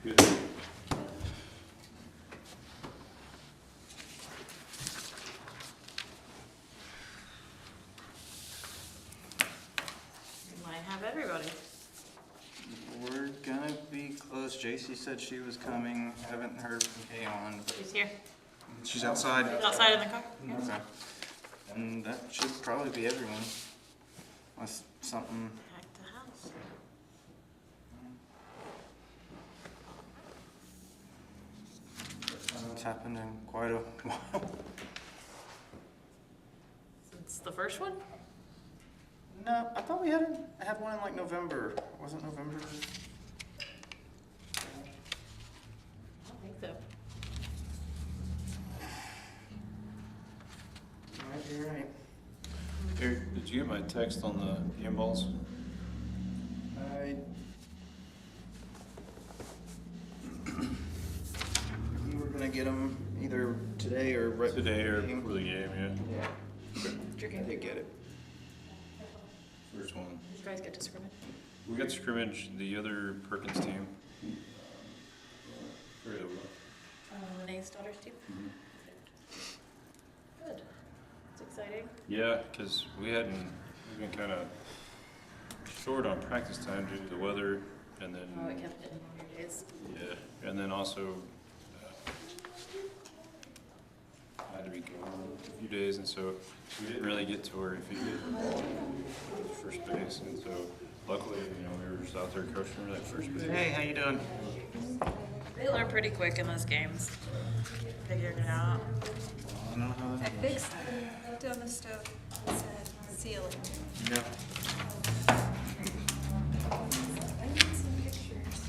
Good. Might have everybody. We're gonna be close. JC said she was coming. Haven't heard from Kayon. She's here. She's outside. Outside in the car. Okay. And that should probably be everyone. Unless something. Back to house. It's happened in quite a while. It's the first one? No, I thought we had one in like November. Wasn't November? I don't think so. You're right. Eric, did you get my text on the handballs? You were gonna get them either today or right Today or before before the game, yeah. I did get it. First one. Did you guys get to scrimmage? We got scrimmage, the other Perkins team. Very well. Renee's daughter's team? Good. It's exciting. Yeah, because we've been kind of short on practice time due to the weather, and then, Oh, it kept getting longer days. yeah, and then also I had to be gone a few days, and so we didn't really get to where if you get first base, and so luckily, we were just out there coaching like first base. Hey, how you doing? They learn pretty quick in those games. Figuring it out. I don't know how I that fixed it on the stove. It said ceiling. Yeah. I need some pictures.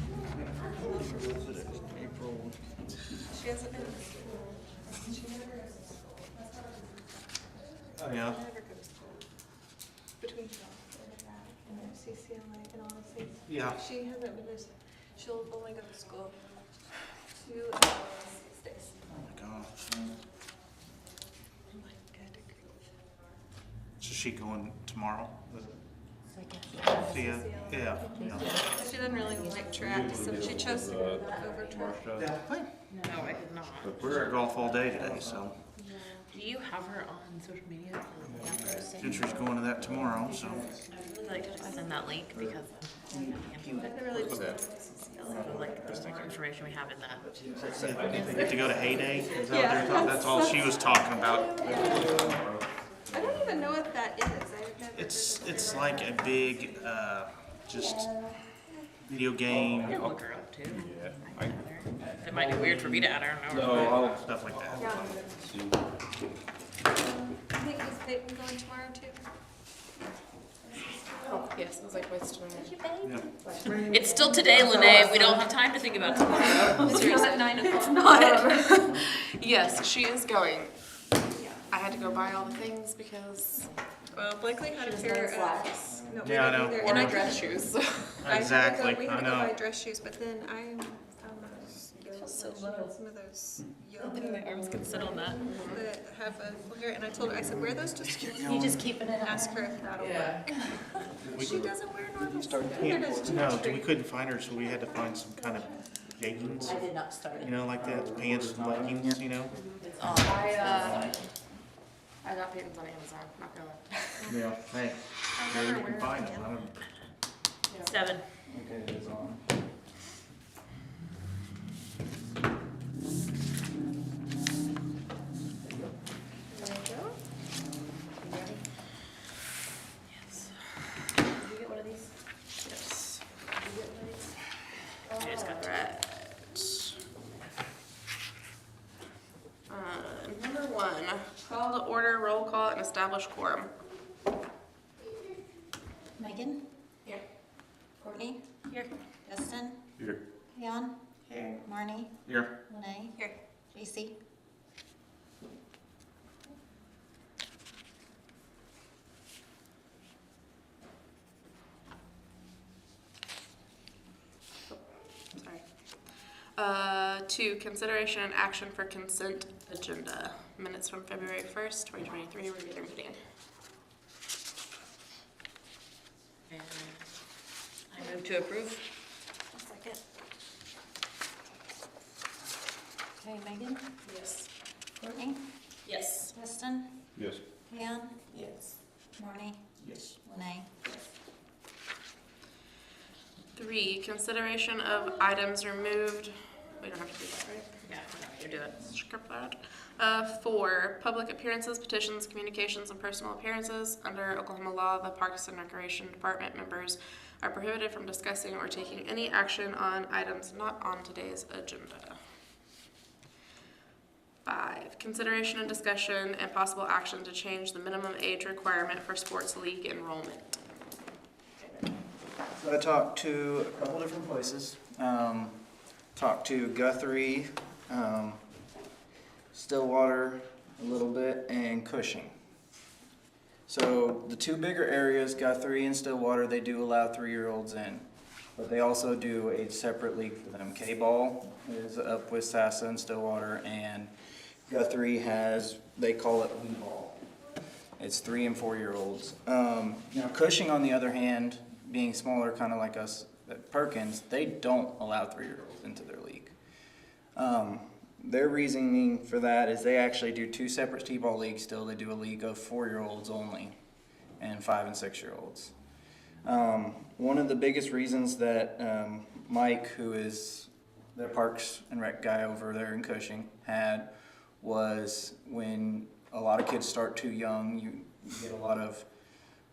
April. She hasn't been. She never. Oh, yeah. Never go to school. Between jobs and CCLA and honestly. Yeah. She hasn't been this. She'll only go to school 2 hours 6 days. Oh my gosh. I'm like, good grief. So she going tomorrow? CCLA. Yeah. She doesn't really like track, so she chose to go over track. No, I did not. We're at golf all day today, so Do you have her on social media? Gentry's going to that tomorrow, so. I'd really like to just send that link because I really What's that? like the more information we have in that. They get to go to Heyday? Is that what they're talking? That's all she was talking about. I don't even know what that is. I've never It's like a big, just video game, I can look her up too. Yeah. It might be weird for me to add her. I don't know. No, stuff like that. see. I think is Peyton going tomorrow too? Oh, yes, I was like, what's tomorrow? Yeah. It's still today, Lene. We don't have time to think about tomorrow. It's not at 9 o'clock. Not. Yes, she is going. I had to go buy all the things because Well, Blakely had a pair of. No, we Yeah, I didn't know. either. or And my I dress shoes. Exactly, We I had to go buy know. dress shoes, but then I found those yellow, so she low. had some of those yellow I was gonna sit on that. that have a flare, and I told her, I said, wear those just You just keep it in. ask her if that'll Yeah. work. She doesn't wear normal Yeah, stuff. no, we couldn't find her, so we had to find some kind of jeggings, I did not start it. like that, pants and leggings, It's on. I got Peyton's on Amazon, not gonna lie. Yeah. Hey, maybe you can find them. I don't. 7. Okay, it's on. There you go. Yes. Did you get one of these? Yes. Did you get one of these? I just got Number 1, call to order, roll call, and establish quorum. Megan? Here. Courtney? Here. Justin? Here. Leon? Here. Marnie? Here. Lene? Here. JC? Sorry. 2, consideration and action for consent agenda. Minutes from February 1st, 2023, regular meeting. And I move to approve. A second. Okay, Megan, Yes. Courtney, Yes. Kristen, Yes. Leon, Yes. Marnie, Yes. Lene. 3, consideration of items removed. We don't have to do that, right? Yeah, no, you do it. Skip that. 4, public appearances, petitions, communications, and personal appearances. Under Oklahoma law, the Parks and Recreation Department members are prohibited from discussing or taking any action on items not on today's agenda. 5, consideration and discussion and possible action to change the minimum age requirement for sports league enrollment. So I talked to a couple different places. Talked to Guthrie, Stillwater a little bit, and Cushing. So the two bigger areas, Guthrie and Stillwater, they do allow 3-year-olds in. But they also do a separate league for them. K-ball is up with Sassa and Stillwater, and Guthrie has, they call it Wee-ball. It's 3 and 4-year-olds. Now Cushing, on the other hand, being smaller, kind of like us at Perkins, they don't allow 3-year-olds into their league. Their reasoning for that is they actually do 2 separate t-ball leagues still. They do a league of 4-year-olds only and 5 and 6-year-olds. One of the biggest reasons that Mike, who is the Parks and Rec guy over there in Cushing, had was when a lot of kids start too young, you get a lot of,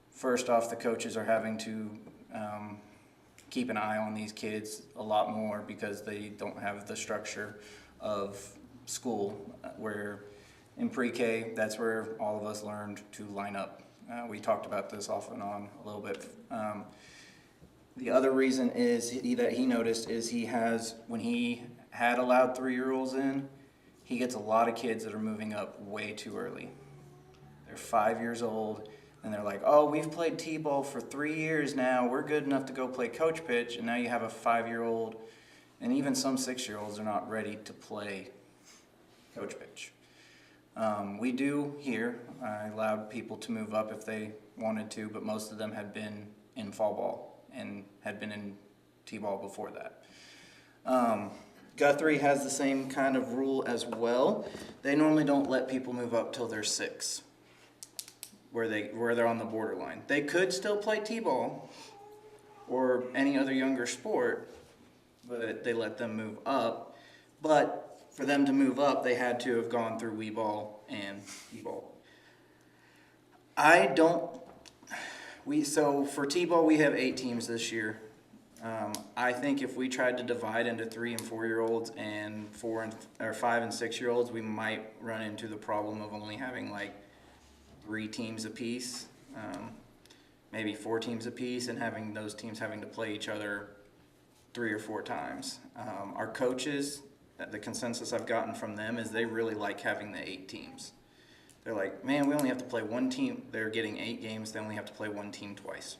first off, the coaches are having to keep an eye on these kids a lot more because they don't have the structure of school, where in pre-K, that's where all of us learned to line up. We talked about this off and on a little bit. The other reason is that he noticed is he has, when he had allowed 3-year-olds in, he gets a lot of kids that are moving up way too early. They're 5 years old, and they're like, oh, we've played t-ball for 3 years now, we're good enough to go play coach pitch, and now you have a 5-year-old, and even some 6-year-olds are not ready to play coach pitch. We do here, I allowed people to move up if they wanted to, but most of them had been in fall ball and had been in t-ball before that. Guthrie has the same kind of rule as well. They normally don't let people move up till they're 6, where they're on the borderline. They could still play t-ball or any other younger sport, but they let them move up. But for them to move up, they had to have gone through wee ball and t-ball. So for t-ball, we have 8 teams this year. I think if we tried to divide into 3 and 4-year-olds and 5 and 6-year-olds, we might run into the problem of only having like 3 teams apiece, maybe 4 teams apiece, and having those teams having to play each other 3 or 4 times. Our coaches, the consensus I've gotten from them is they really like having the 8 teams. They're like, man, we only have to play 1 team. They're getting 8 games, they only have to play 1 team twice.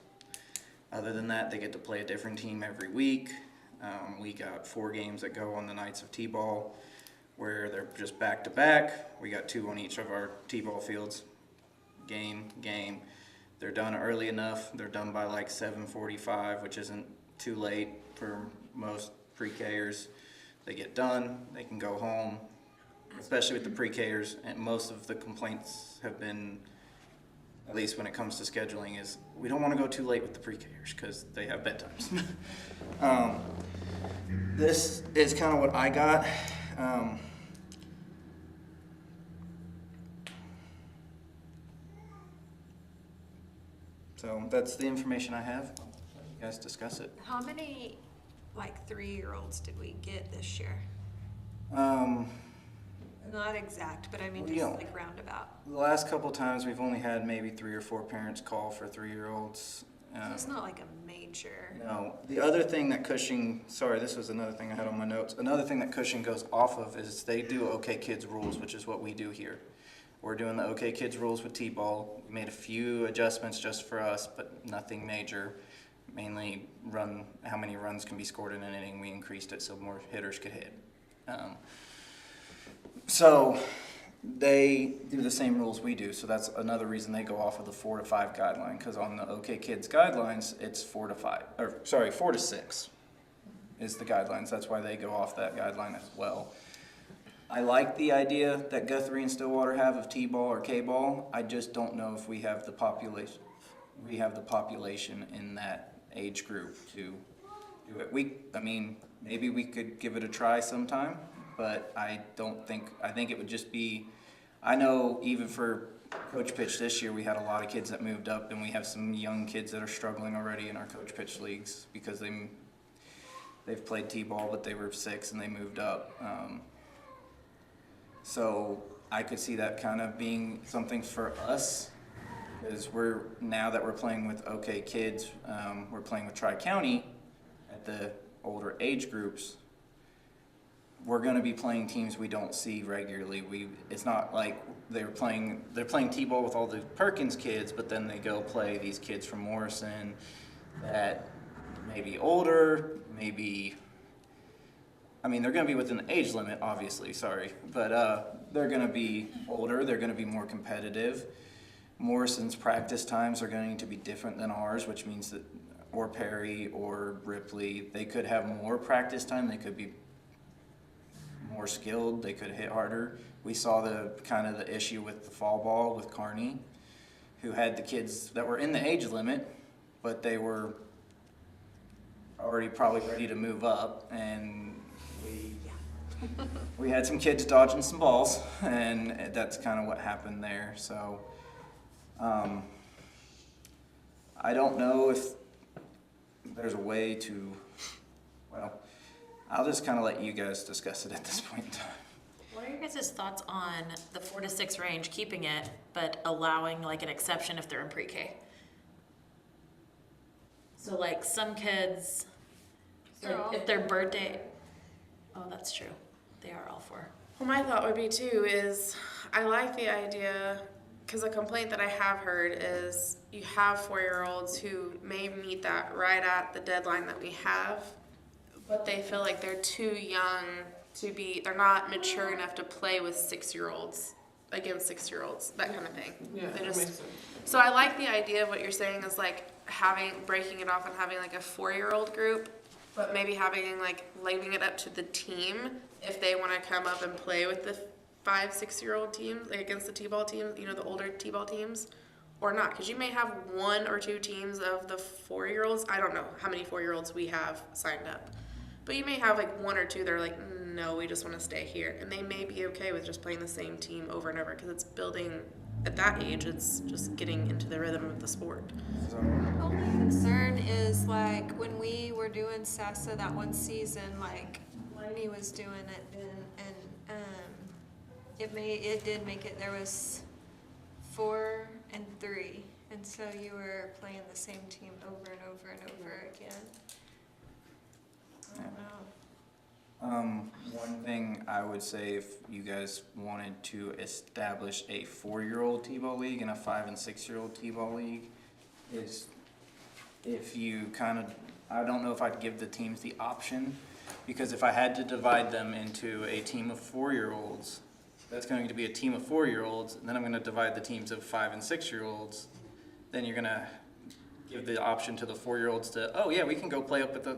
Other than that, they get to play a different team every week. We got 4 games that go on the nights of t-ball where they're just back to back. We got 2 on each of our t-ball fields. Game. They're done early enough. They're done by like 7:45, which isn't too late for most pre-Kers. They get done, they can go home, especially with the pre-Kers. And most of the complaints have been, at least when it comes to scheduling, is we don't want to go too late with the pre-Kers because they have bedtimes. This is kind of what I got. So that's the information I have. You guys discuss it. How many, like, 3-year-olds did we get this year? Not exact, but I mean, just Yeah. like roundabout. The last couple times we've only had maybe 3 or 4 parents call for 3-year-olds. So it's not like a major. No. The other thing that Cushing, sorry, this was another thing I had on my notes. Another thing that Cushing goes off of is they do OK Kids rules, which is what we do here. We're doing the OK Kids rules with t-ball. We made a few adjustments just for us, but nothing major. Mainly how many runs can be scored in an inning. We increased it so more hitters could hit. So they do the same rules we do. So that's another reason they go off of the 4 to 5 guideline, because on the OK Kids guidelines, it's 4 to 6 is the guidelines. That's why they go off that guideline as well. I like the idea that Guthrie and Stillwater have of T-ball or K-ball. I just don't know if we have the population. We have the population in that age group to do it. I mean, maybe we could give it a try sometime, but I think it would just be, I know even for Coach Pitch this year, we had a lot of kids that moved up, and we have some young kids that are struggling already in our Coach Pitch leagues because they've played T-ball, but they were 6 and they moved up. So I could see that kind of being something for us, because now that we're playing with OK Kids, we're playing with Tri-County at the older age groups. We're going to be playing teams we don't see regularly. It's not like they're playing T-ball with all the Perkins kids, but then they go play these kids from Morrison that may be older, maybe. I mean, they're going to be within the age limit, obviously, sorry. But they're going to be older. They're going to be more competitive. Morrison's practice times are going to be different than ours, which means that, or Perry or Ripley, they could have more practice time. They could be more skilled. They could hit harder. We saw the issue with the fall ball with Kearney, who had the kids that were in the age limit, but they were already probably ready to move up, and we had some kids dodging some balls, and that's kind of what happened there. So I don't know if there's a way to, well, I'll just kind of let you guys discuss it at this point in time. What are your guys' thoughts on the 4 to 6 range, keeping it, but allowing like an exception if they're in pre-K? So like some kids, like, if their birthday, oh, that's true. They are all 4. Well, my thought would be too is I like the idea, because a complaint that I have heard is you have 4-year-olds who may meet that right at the deadline that we have, but they feel like they're too young they're not mature enough to play with 6-year-olds, against 6-year-olds, that kind of thing. Yeah, They that just, makes sense. so I like the idea of what you're saying is like breaking it off and having like a 4-year-old group, but maybe having like leaving it up to the team if they want to come up and play with the 5-6-year-old teams, like against the T-ball teams, the older T-ball teams, or not, because you may have 1 or 2 teams of the 4-year-olds. I don't know how many 4-year-olds we have signed up, but you may have like 1 or 2 that are like, no, we just want to stay here, and they may be okay with just playing the same team over and over, because it's building at that age. It's just getting into the rhythm of the sport. My only concern is like when we were doing SASA that one season, like Lenny was doing it, and it did make it. There was 4 and 3, and so you were playing the same team over and over and over again. I don't know. One thing I would say, if you guys wanted to establish a 4-year-old T-ball league and a 5 and 6-year-old T-ball league, is if you I don't know if I'd give the teams the option, because if I had to divide them into a team of 4-year-olds, that's going to be a team of 4-year-olds, and then I'm going to divide the teams of 5 and 6-year-olds, then you're going to give the option to the 4-year-olds to, oh yeah, we can go play up at the.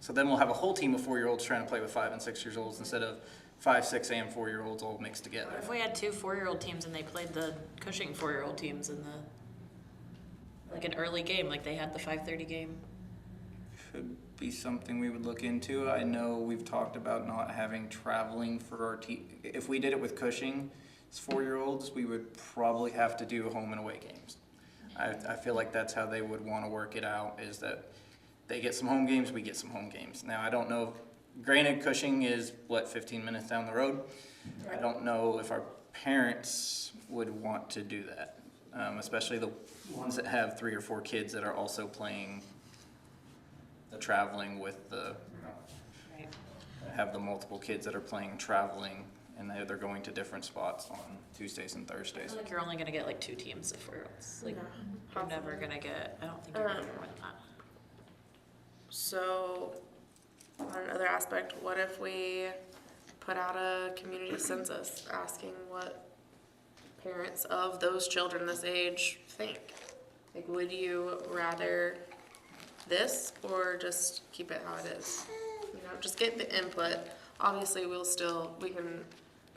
So then we'll have a whole team of 4-year-olds trying to play with 5 and 6-year-olds instead of 5, 6, and 4-year-olds all mixed together. If we had 2 4-year-old teams and they played the Cushing 4-year-old teams in the, like an early game, like they had the 5:30 game. Could be something we would look into. I know we've talked about not having traveling for our team. If we did it with Cushing, it's 4-year-olds, we would probably have to do home and away games. I feel like that's how they would want to work it out, is that they get some home games, we get some home games. Now, I don't know, granted, Cushing is, 15 minutes down the road? I don't know if our parents would want to do that, especially the ones that have 3 or 4 kids that are also playing the traveling with the, Right. have the multiple kids that are playing traveling, and they're going to different spots on Tuesdays and I Thursdays. feel like you're only gonna get like 2 teams of 4-year-olds. Like you're never gonna get. I don't think you're gonna get more than that. So, on another aspect, what if we put out a community census asking what parents of those children this age think? Like, would you rather this or just keep it how it is? Just get the input. Obviously, we can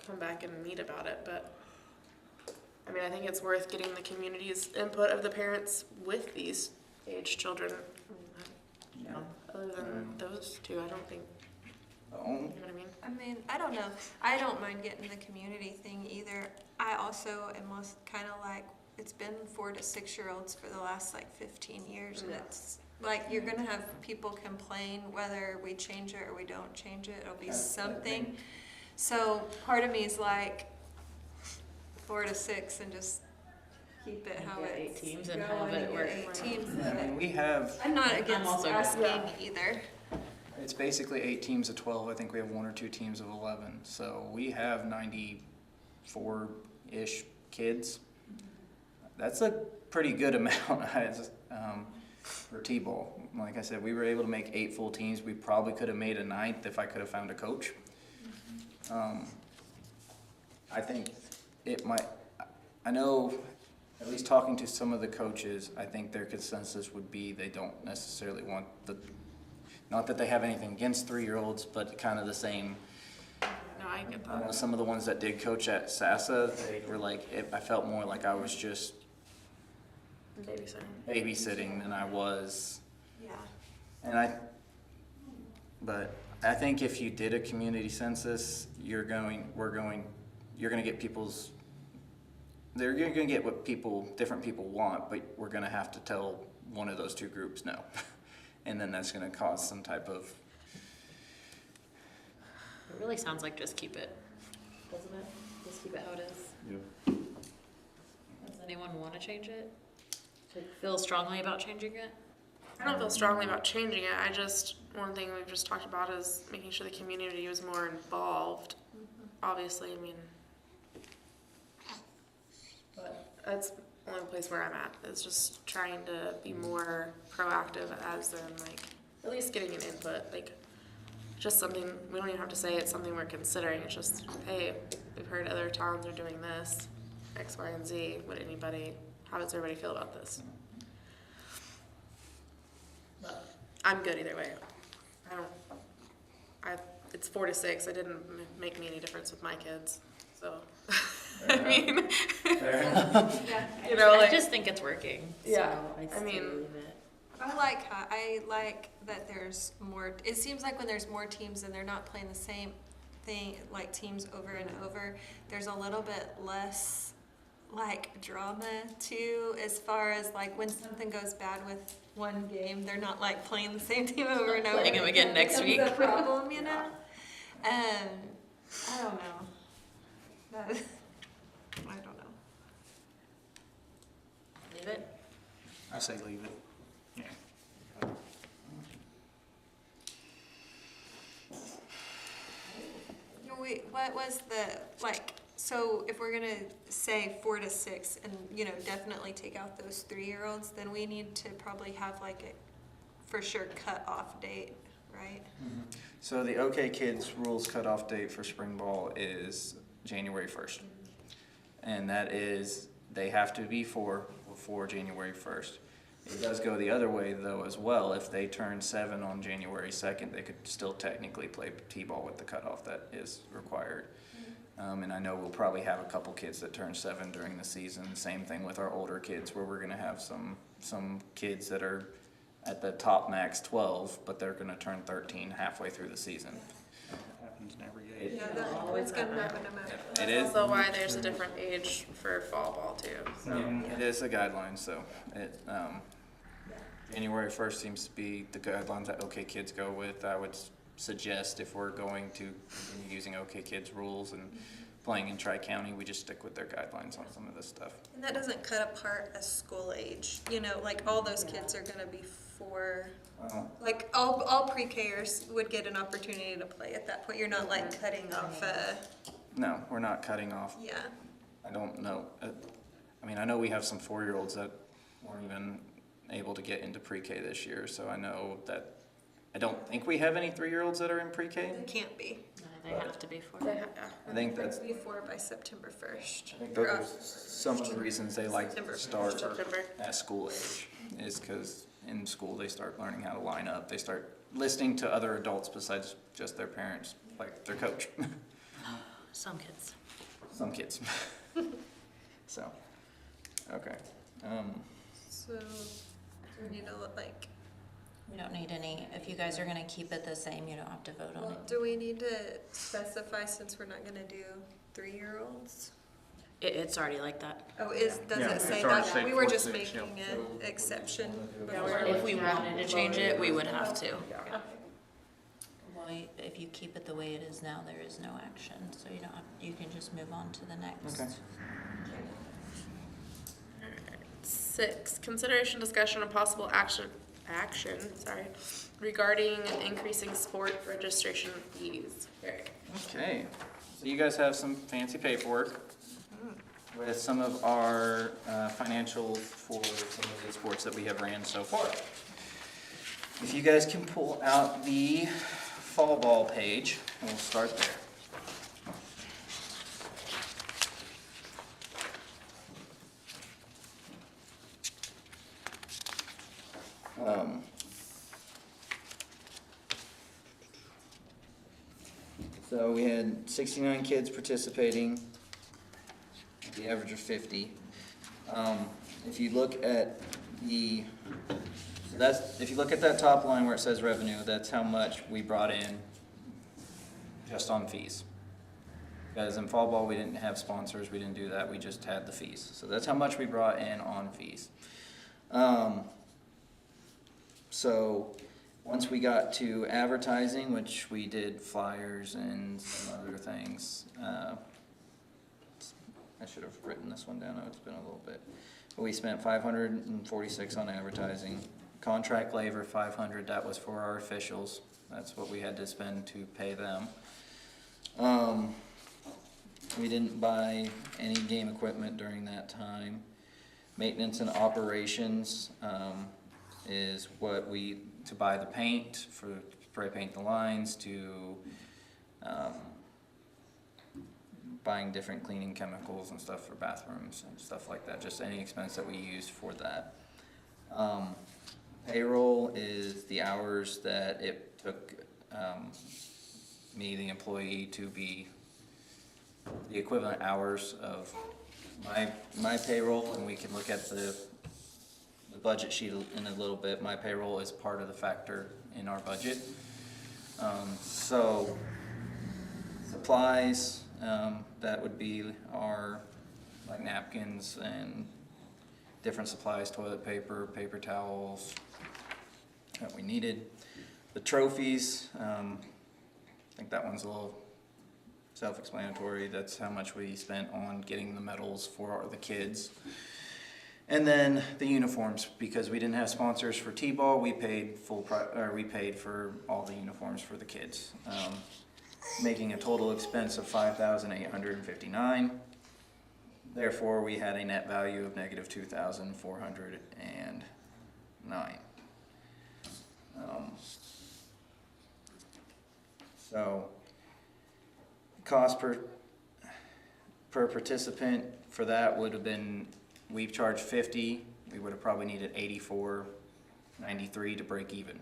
come back and meet about it, but I mean, I think it's worth getting the community's input of the parents with these age children. You know, other than those two, I don't think, you know what I mean? I mean, I don't know. I don't mind getting the community thing either. I also am kind of like, it's been 4 to 6 year olds for the last like 15 years, and it's like you're gonna have people complain whether we change it or we don't change it. It'll be something. So part of me is like 4 to 6 and just keep it how Yeah, it's 8 teams and going have it and work. get 8 teams. I mean, we have, I'm not against also asking against either. it's basically 8 teams of 12. I think we have 1 or 2 teams of 11. So we have 94-ish kids. That's a pretty good amount for T-ball. Like I said, we were able to make 8 full teams. We probably could have made a 9th if I could have found a coach. I think it might, I know, at least talking to some of the coaches, I think their consensus would be they don't necessarily want not that they have anything against 3-year-olds, but kind of the same. No, I get I know that. some of the ones that did coach at SASA, they were like, I felt more like I was just babysitting than I was. Yeah. But I think if you did a community census, you're gonna get they're gonna get what different people want, but we're gonna have to tell one of those 2 groups no. And then that's gonna cause some type of, It really sounds like just keep it, doesn't it? Just keep it how it is. Yep. Does anyone want to change it? Feel strongly about changing it? I don't feel strongly about changing it. One thing we've just talked about is making sure the community was more involved. Obviously, I mean, but that's the only place where I'm at, is just trying to be more proactive as in like, at least getting an input, like just something, we don't even have to say it's something we're considering. It's just, hey, we've heard other towns are doing this, X, Y, and Z. How does everybody feel about this? But I'm good either way. It's 4 to 6. It didn't make me any difference with my kids, so. I mean, Yeah. you know, I like, just think it's working. Yeah, So I I mean- leave it. I like that there's more, it seems like when there's more teams and they're not playing the same thing, like teams over and over, there's a little bit less like drama too, as far as like when something goes bad with one game, they're not like playing the same team over and over. Playing them again next Becomes week. a problem, you know? I don't know. I don't know. Leave it. I say leave it. Yeah. No, wait, what was the, like, so if we're gonna say 4 to 6 and, definitely take out those 3-year-olds, then we need to probably have like a for sure cut-off date, right? So the OK Kids rules cutoff date for spring ball is January 1st. And that is, they have to be 4 before January 1st. It does go the other way though as well. If they turn 7 on January 2nd, they could still technically play T-ball with the cutoff that is required. And I know we'll probably have a couple kids that turn 7 during the season. Same thing with our older kids, where we're gonna have some kids that are at the top max 12, but they're gonna turn 13 halfway through the season. Happens in every game. Yeah, that's gonna happen no matter. It is. also why there's a different age for fall ball too. So. It is a guideline, so January 1st seems to be the guidelines that OK Kids go with. I would suggest if we're going to continue using OK Kids rules and playing in Tri-County, we just stick with their guidelines on some of this stuff. And that doesn't cut apart a school age, like all those kids are gonna be 4, like all pre-Kers would get an opportunity to play at that point. You're not like cutting off No, we're not cutting off. yeah. I don't know. I mean, I know we have some 4-year-olds that weren't even able to get into pre-K this year, so I know that I don't think we have any 3-year-olds that are in pre-K. It can't be. They have to be 4. I think that's Before by September 1st. I think those are some of the reasons they like to start September. at school age, is because in school they start learning how to line up. They start listening to other adults besides just their parents, like their coach. Some kids. Some kids. So, okay. So, do we need to like, We don't need any, if you guys are gonna keep it the same, you don't have to vote on it. do we need to specify since we're not gonna do 3-year-olds? It's already like that. Oh, does Yeah, it say it's already that? said We were 4, just 6, making yeah. an exception Yeah, before. if we wanted to change it, we would have to. Well, if you keep it the way it is now, there is no action, so you don't have, you can just move on to the next. Okay. 6, consideration, discussion, and possible action, regarding increasing sport registration fees. Eric. Okay, so you guys have some fancy paperwork with some of our financials for some of the sports that we have ran so far. If you guys can pull out the fall ball page, and we'll start there. So we had 69 kids participating, the average of 50. If you look at if you look at that top line where it says revenue, that's how much we brought in just on fees. Because in fall ball, we didn't have sponsors, we didn't do that, we just had the fees. So that's how much we brought in on fees. So once we got to advertising, which we did flyers and some other things, I should have written this one down, it's been a little bit. But we spent $546 on advertising. Contract labor, $500, that was for our officials. That's what we had to spend to pay them. We didn't buy any game equipment during that time. Maintenance and operations is what to buy the paint, for spray paint the lines, to buying different cleaning chemicals and stuff for bathrooms and stuff like that, just any expense that we used for that. Payroll is the hours that it took me, the employee, to be the equivalent hours of my payroll, and we can look at the budget sheet in a little bit. My payroll is part of the factor in our budget. So supplies, that would be our like napkins and different supplies, toilet paper, paper towels that we needed. The trophies, I think that one's a little self-explanatory. That's how much we spent on getting the medals for the kids. And then the uniforms, because we didn't have sponsors for T-ball, we paid we paid for all the uniforms for the kids, making a total expense of $5,859. Therefore, we had a net value of negative $2,409. So, cost per participant for that would have been, we've charged 50, we would have probably needed 84.93 to break even.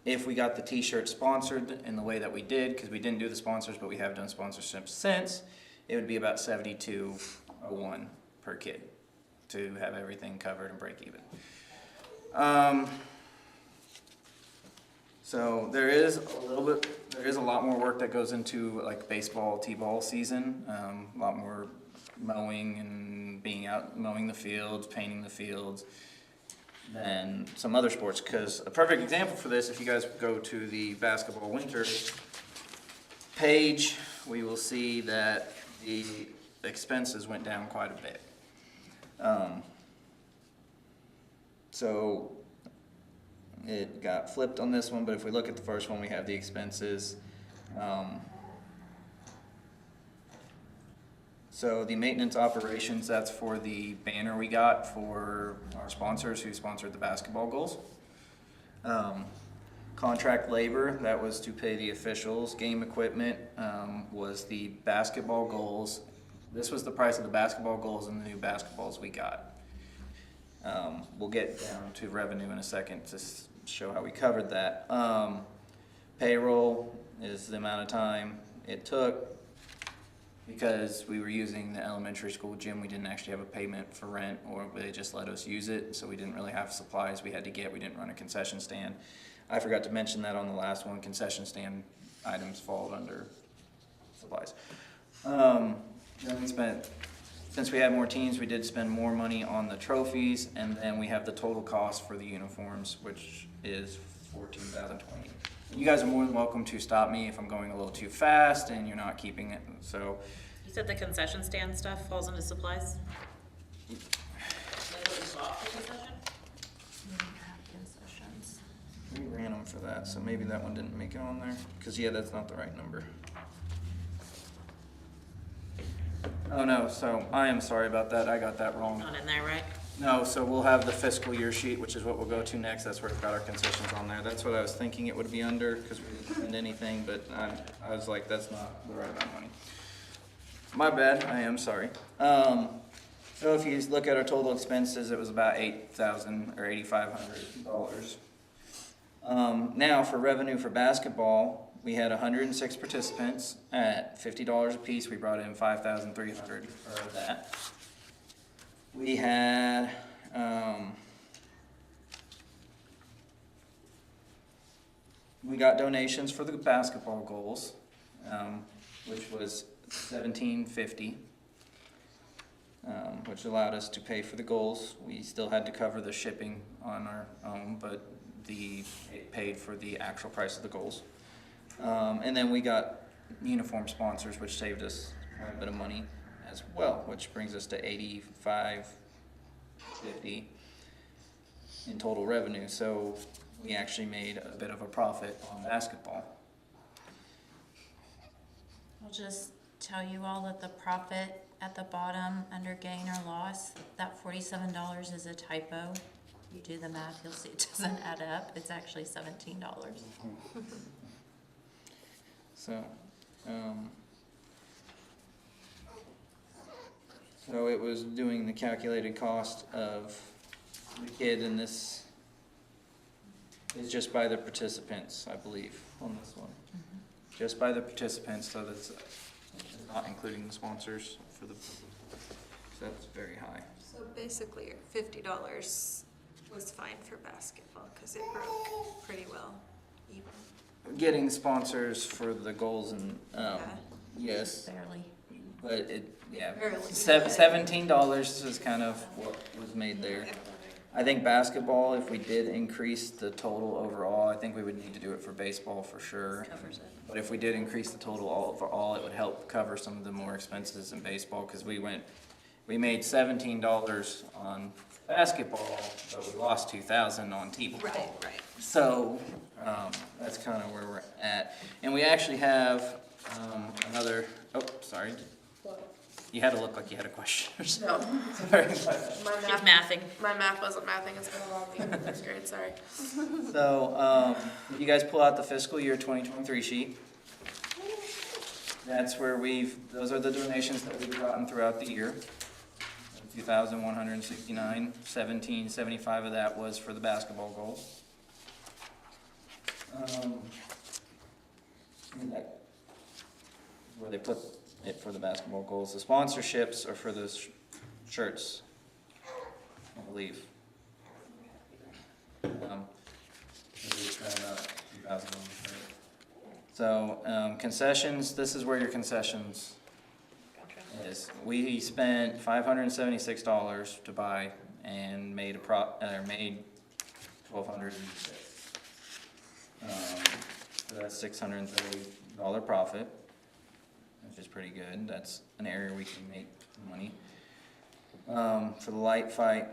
If we got the t-shirt sponsored in the way that we did, because we didn't do the sponsors, but we have done sponsorships since, it would be about $72.01 per kid to have everything covered and break even. So there is a lot more work that goes into like baseball, t-ball season. A lot more mowing and being out mowing the fields, painting the fields, than some other sports. Because a perfect example for this, if you guys go to the basketball winter page, we will see that the expenses went down quite a bit. So it got flipped on this one, but if we look at the first one, we have the expenses. So the maintenance operations, that's for the banner we got for our sponsors who sponsored the basketball goals. Contract labor, that was to pay the officials. Game equipment was the basketball goals. This was the price of the basketball goals and the new basketballs we got. We'll get down to revenue in a second to show how we covered that. Payroll is the amount of time it took. Because we were using the elementary school gym, we didn't actually have a payment for rent, or they just let us use it, so we didn't really have supplies we had to get. We didn't run a concession stand. I forgot to mention that on the last one, concession stand items fall under supplies. Then we spent, since we had more teams, we did spend more money on the trophies, and then we have the total cost for the uniforms, which is $14,020. You guys are more than welcome to stop me if I'm going a little too fast and you're not keeping it, so. You said the concession stand stuff falls into supplies? Like what you bought for concession? We don't have concessions. We ran them for that, so maybe that one didn't make it on there, because yeah, that's not the right number. Oh no, so I am sorry about that, I got that wrong. Not in there, right? No, so we'll have the fiscal year sheet, which is what we'll go to next, that's where we've got our concessions on there. That's what I was thinking it would be under, because we didn't spend anything, but I was like, that's not the right amount of money. My bad, I am sorry. So if you look at our total expenses, it was about $8,000 or $8,500. Now for revenue for basketball, we had 106 participants at $50 a piece. We brought in $5,300 for that. We had we got donations for the basketball goals, which was $1,750. Which allowed us to pay for the goals. We still had to cover the shipping on our own, but it paid for the actual price of the goals. And then we got uniform sponsors, which saved us quite a bit of money as well, which brings us to $85.50 in total revenue. So we actually made a bit of a profit on basketball. I'll just tell you all that the profit at the bottom under gain or loss, that $47 is a typo. You do the math, you'll see it doesn't add up. It's actually $17. So, so it was doing the calculated cost of the kid, and this is just by the participants, I believe, on this one. Just by the participants, so that's not including the sponsors for the, so that's very high. So basically, your $50 was fine for basketball, because it broke pretty well even. Getting the sponsors for the goals and, yes, Barely. but it, yeah, Barely. $17 is kind of what was made there. I think basketball, if we did increase the total overall, I think we would need to do it for baseball for sure. Covers it. But if we did increase the total overall, it would help cover some of the more expenses in baseball, because we made $17 on basketball, but we lost $2,000 on t-ball. Right. So, that's kind of where we're at. And we actually have, another, oh, sorry. You had to look like you had a question or something. No, Sorry. She's mathing. my math wasn't mathing. It's been a long week in 6th grade. Sorry. So, if you guys pull out the fiscal year 2023 sheet, that's where those are the donations that we've gotten throughout the year. 2,169, 1,775 of that was for the basketball goal. Where they put it for the basketball goals. The sponsorships are for the shirts, I believe. So, concessions, this is where your concessions is. We spent $576 to buy and made made $1,206. So that's $630 profit, which is pretty good. That's an area we can make money. For the light fight,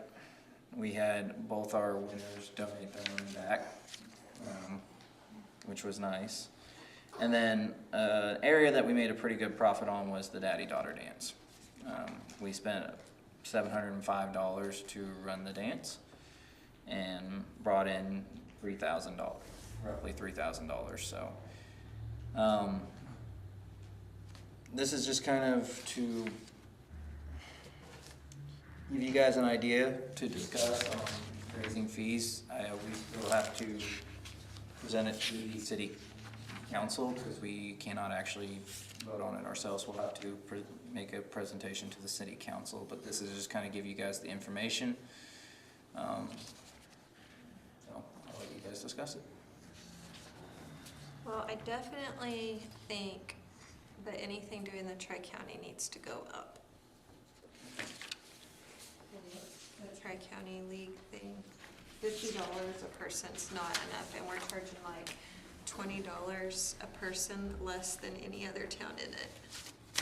we had both our winners donate their money back, which was nice. And then an area that we made a pretty good profit on was the daddy-daughter dance. We spent $705 to run the dance and brought in $3,000, roughly $3,000. So this is just kind of to give you guys an idea to discuss on raising fees. We will have to present it to the city council, because we cannot actually vote on it ourselves. We'll have to make a presentation to the city council, but this is just kind of give you guys the information. So I'll let you guys discuss it. Well, I definitely think that anything doing the Tri-County needs to go up. The Tri-County League thing, $50 a person's not enough, and we're charging like $20 a person less than any other town in it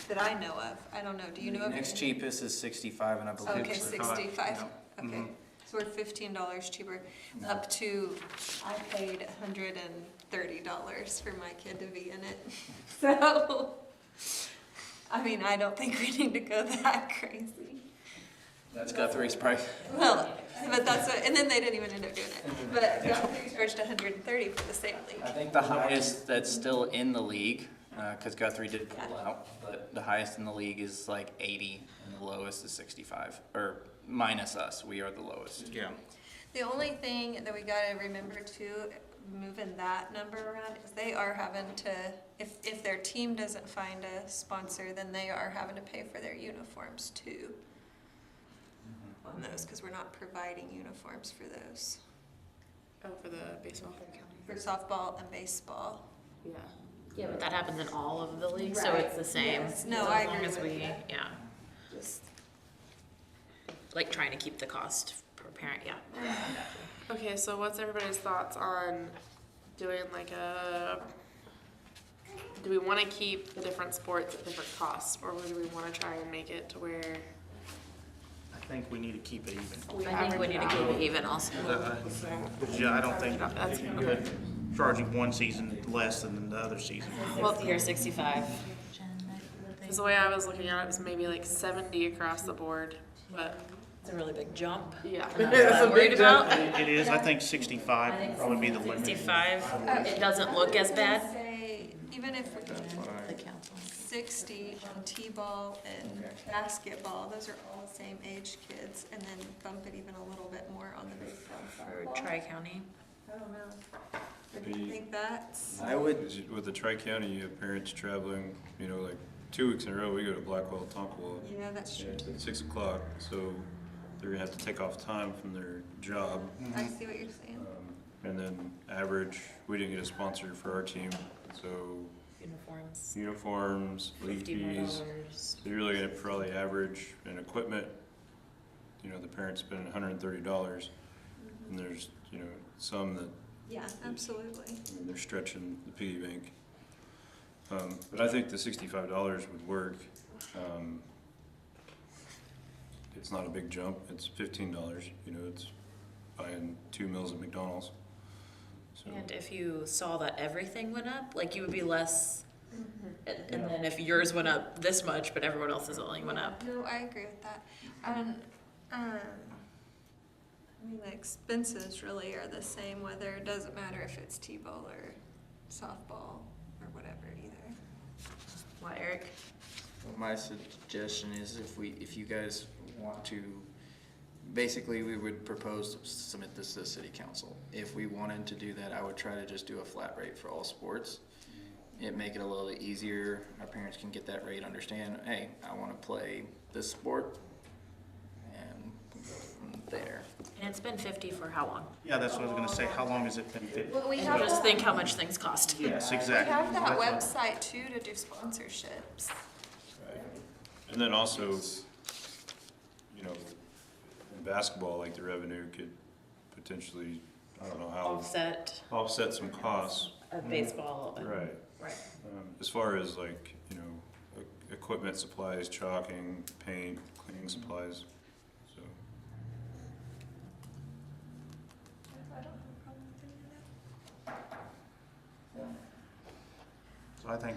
that I know of. I don't know, do you know of Next any? cheapest is 65, and I believe. Okay, it's 65, Yeah. okay. Mhm. So we're $15 cheaper, up to, I paid $130 for my kid to be in it. So, I mean, I don't think we need to go that crazy. That's Guthrie's price. Well, but that's, and then they didn't even end up doing it. But Guthrie charged $130 for the same I league. think the highest that's still in the league, because Guthrie did pull out, but the highest in the league is like 80, and the lowest is 65, or minus us, we are the lowest. Yeah. The only thing that we gotta remember too, moving that number around, is they are having to, if their team doesn't find a sponsor, then they are having to pay for their uniforms too. On those, because we're not providing uniforms for those, Oh, for the baseball. for softball and baseball. Yeah. Yeah, but that happens in all of the leagues, so Right. it's the same. Yes. No, So I as long agree as with we, you. yeah, Just, like trying to keep the cost per parent, yeah. Okay, so what's everybody's thoughts on doing like a, do we want to keep the different sports at different costs, or do we want to try and make it to where? I think we need to keep it even. I think we need to keep it even also. Yeah, I don't think That's you could charge you one season less than the other season. Well, year 65. Because the way I was looking at it was maybe like 70 across the board, but It's a really big jump. yeah. That's what I'm worried about. It is, I think 65 would probably be the limit. 65, it doesn't look as bad. say, even if we do The council. 60 on T-ball and basketball, those are all the same age kids, and then bump it even a little bit more on the baseball For softball. Tri-County. I don't know. Do you think that's? I would, With the Tri-County, you have parents traveling, you know, like 2 weeks in a row, we go to Blackwell, Tonkawa. Yeah, that's true. At 6 o'clock, so they're gonna have to take off time from their job. I see what you're saying. And then average, we didn't get a sponsor for our team, so Uniforms. uniforms, league fees. $50. So you're looking at probably average and equipment, you know, the parents spend $130. And there's, you know, some that, Yeah, absolutely. I mean, they're stretching the piggy bank. But I think the $65 would work. It's not a big jump, it's $15, you know, it's buying 2 meals at McDonald's. So, And if you saw that everything went up, like you would be less, and then if yours went up this much, but everyone else's only went up. No, I agree with that. And, I mean, the expenses really are the same, whether, it doesn't matter if it's T-ball or softball or whatever either. Why, Eric? my suggestion is if you guys want to, basically, we would propose to submit this to the city council. If we wanted to do that, I would try to just do a flat rate for all sports. It'd make it a little easier. Our parents can get that rate, understand, hey, I want to play this sport, and go from there. And it's been 50 for how long? Yeah, that's what I was gonna say. How long has it been? Well, we have Just that, think how much things cost. Yes, we exactly. have that That's what- website too to do sponsorships. and then also, you know, in basketball, like the revenue could potentially, I don't know how, offset some costs. Of baseball. Right. Right. As far as like, you know, equipment supplies, chalking, paint, cleaning supplies, so. So I think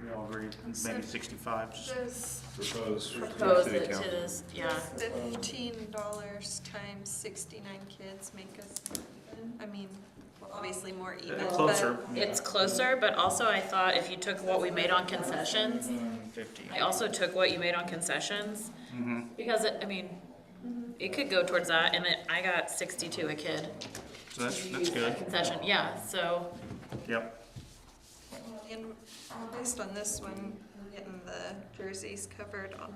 we all agree, maybe 65. Just- Does Propose. Propose city it to council. this, yeah. $15 times 69 kids make us even? I mean, well, obviously more even, Closer. but It's closer, but also I thought if you took what we made on concessions, 50. I also took what you made on concessions, Mm-hmm. because it, I mean, it could go towards that, and I got 62 a kid. So that's good. Concession, yeah, so, Yep. And based on this one, we're getting the jerseys covered on,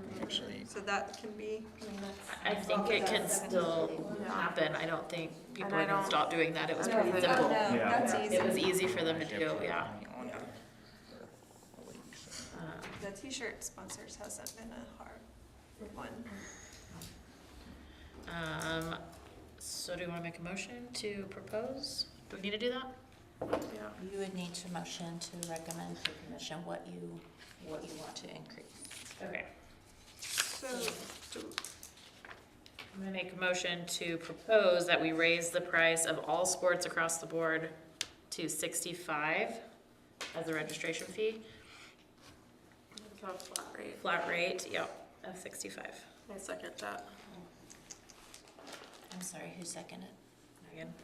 so that can be, I mean, I that's. think it can still happen. I don't think people And I are gonna don't- stop doing that. It was I pretty don't Oh, simple. no, Yeah. that's easy. It was easy for them to do, yeah. The t-shirt sponsors hasn't been a hard one. So do you wanna make a motion to propose? Do we need to do that? Yeah. You would need to motion to recommend to commission what you want to increase. Okay. So, I'm gonna make a motion to propose that we raise the price of all sports across the board to 65 as a registration fee. So flat rate. Flat rate, yep, of 65. I second that. I'm sorry, who seconded? Megan?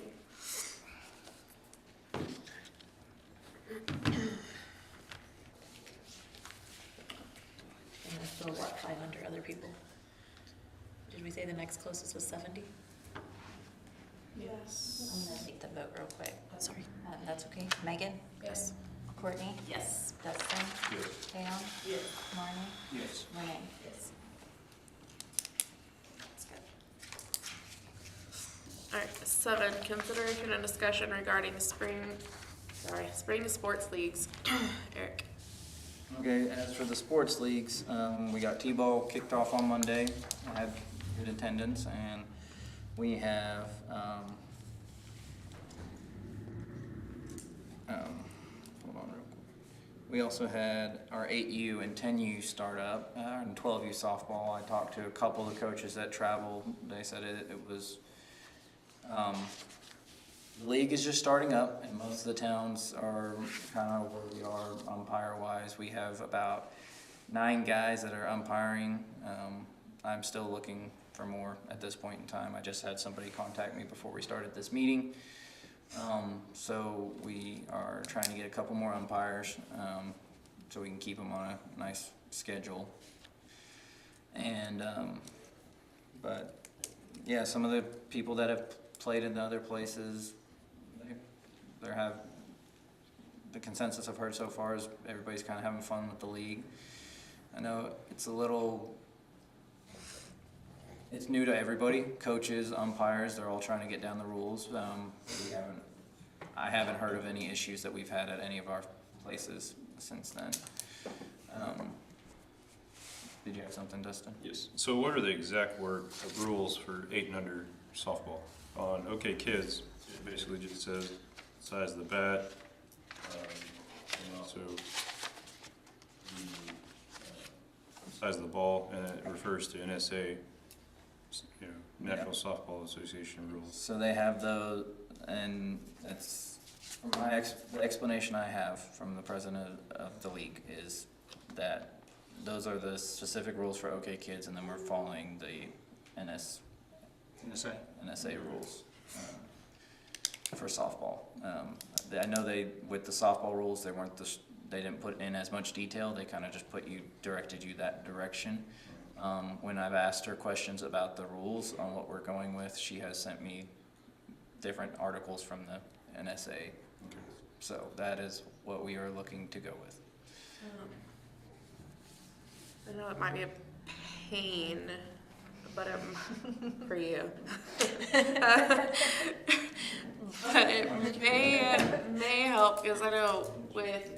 And there's still, what, 500 other people? Did we say the next closest was 70? Yes. I'm gonna take the vote real quick. Sorry. That's okay. Megan? Yes. Courtney? Yes. Dustin? Yes. Taylor? Yes. Marnie? Yes. Renee? Yes. That's good. Alright, 7, consideration and discussion regarding spring sports leagues. Eric. Okay, as for the sports leagues, we got T-ball kicked off on Monday. I had good attendance, and we have, hold on real quick. We also had our 8U and 10U start up, and 12U softball. I talked to a couple of the coaches that traveled. They said it was, the league is just starting up, and most of the towns are kind of where we are umpire-wise. We have about 9 guys that are umpiring. I'm still looking for more at this point in time. I just had somebody contact me before we started this meeting. So we are trying to get a couple more umpires, so we can keep them on a nice schedule. And, but, yeah, some of the people that have played in other places, they have, the consensus I've heard so far is everybody's kind of having fun with the league. I know it's a little, it's new to everybody, coaches, umpires, they're all trying to get down the rules. I haven't heard of any issues that we've had at any of our places since then. Did you have something, Dustin? Yes. So what are the exact rules for 8 and under softball? On OK Kids, it basically just says size of the bat, and also the size of the ball, and it refers to NSA, National Softball Association rules. So they have those, and that's, from the explanation I have from the president of the league is that those are the specific rules for OK Kids, and then we're following the NSA rules for softball. I know with the softball rules, they didn't put in as much detail. They kind of just directed you that direction. When I've asked her questions about the rules on what we're going with, she has sent me different articles from the NSA. Okay. So that is what we are looking to go with. I know it might be a pain, but for you. But it may help, because I know with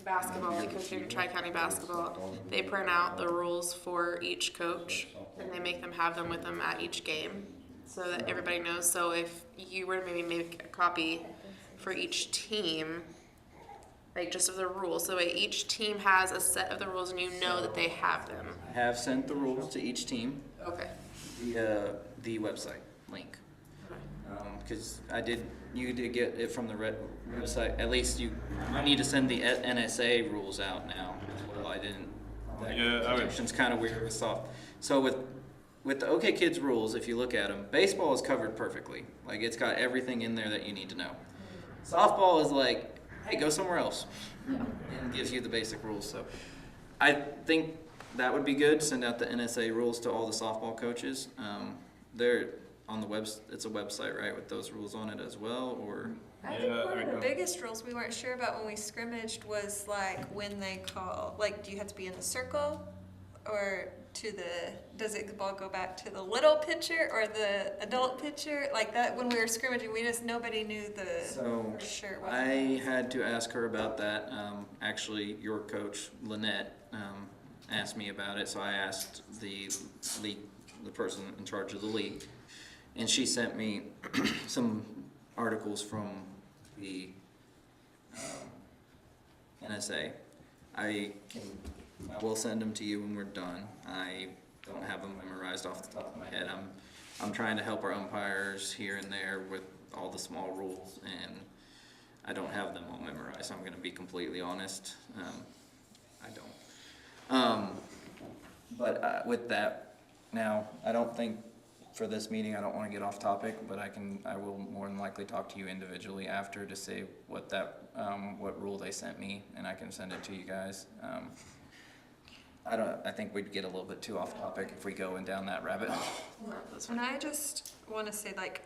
basketball, like coaching Tri-County basketball, they print out the rules for each coach, and they make them have them with them at each game, so that everybody knows. So if you were to maybe make a copy for each team, like just of the rules, so that each team has a set of the rules and you know that they have them. I have sent the rules to each team Okay. via the website link. Because you did get it from the website. At least I need to send the NSA rules out now. Well, I didn't. It's kind of weird with soft. So with the OK Kids rules, if you look at them, baseball is covered perfectly. Like it's got everything in there that you need to know. Softball is like, hey, go somewhere else. And gives you the basic rules. So I think that would be good. Send out the NSA rules to all the softball coaches. They're on the it's a website, right, with those rules on it as well, or? I think Yeah, one I of the know. biggest rules we weren't sure about when we scrimmaged was like when they call, like, do you have to be in the circle? Or does the ball go back to the little pitcher or the adult pitcher? Like that, when we were scrimmaging, nobody knew So for sure what. I had to ask her about that. Actually, your coach, Lynette, asked me about it, so I asked the league, the person in charge of the league, and she sent me some articles from the NSA. I will send them to you when we're done. I don't have them memorized off the top of my head. I'm trying to help our umpires here and there with all the small rules, and I don't have them all memorized. I'm going to be completely honest. I don't. But with that, now I don't think for this meeting I don't want to get off topic, but I will more than likely talk to you individually after to say what rule they sent me, and I can send it to you guys. I think we'd get a little bit too off topic if we go down that rabbit hole. And I just want to say, like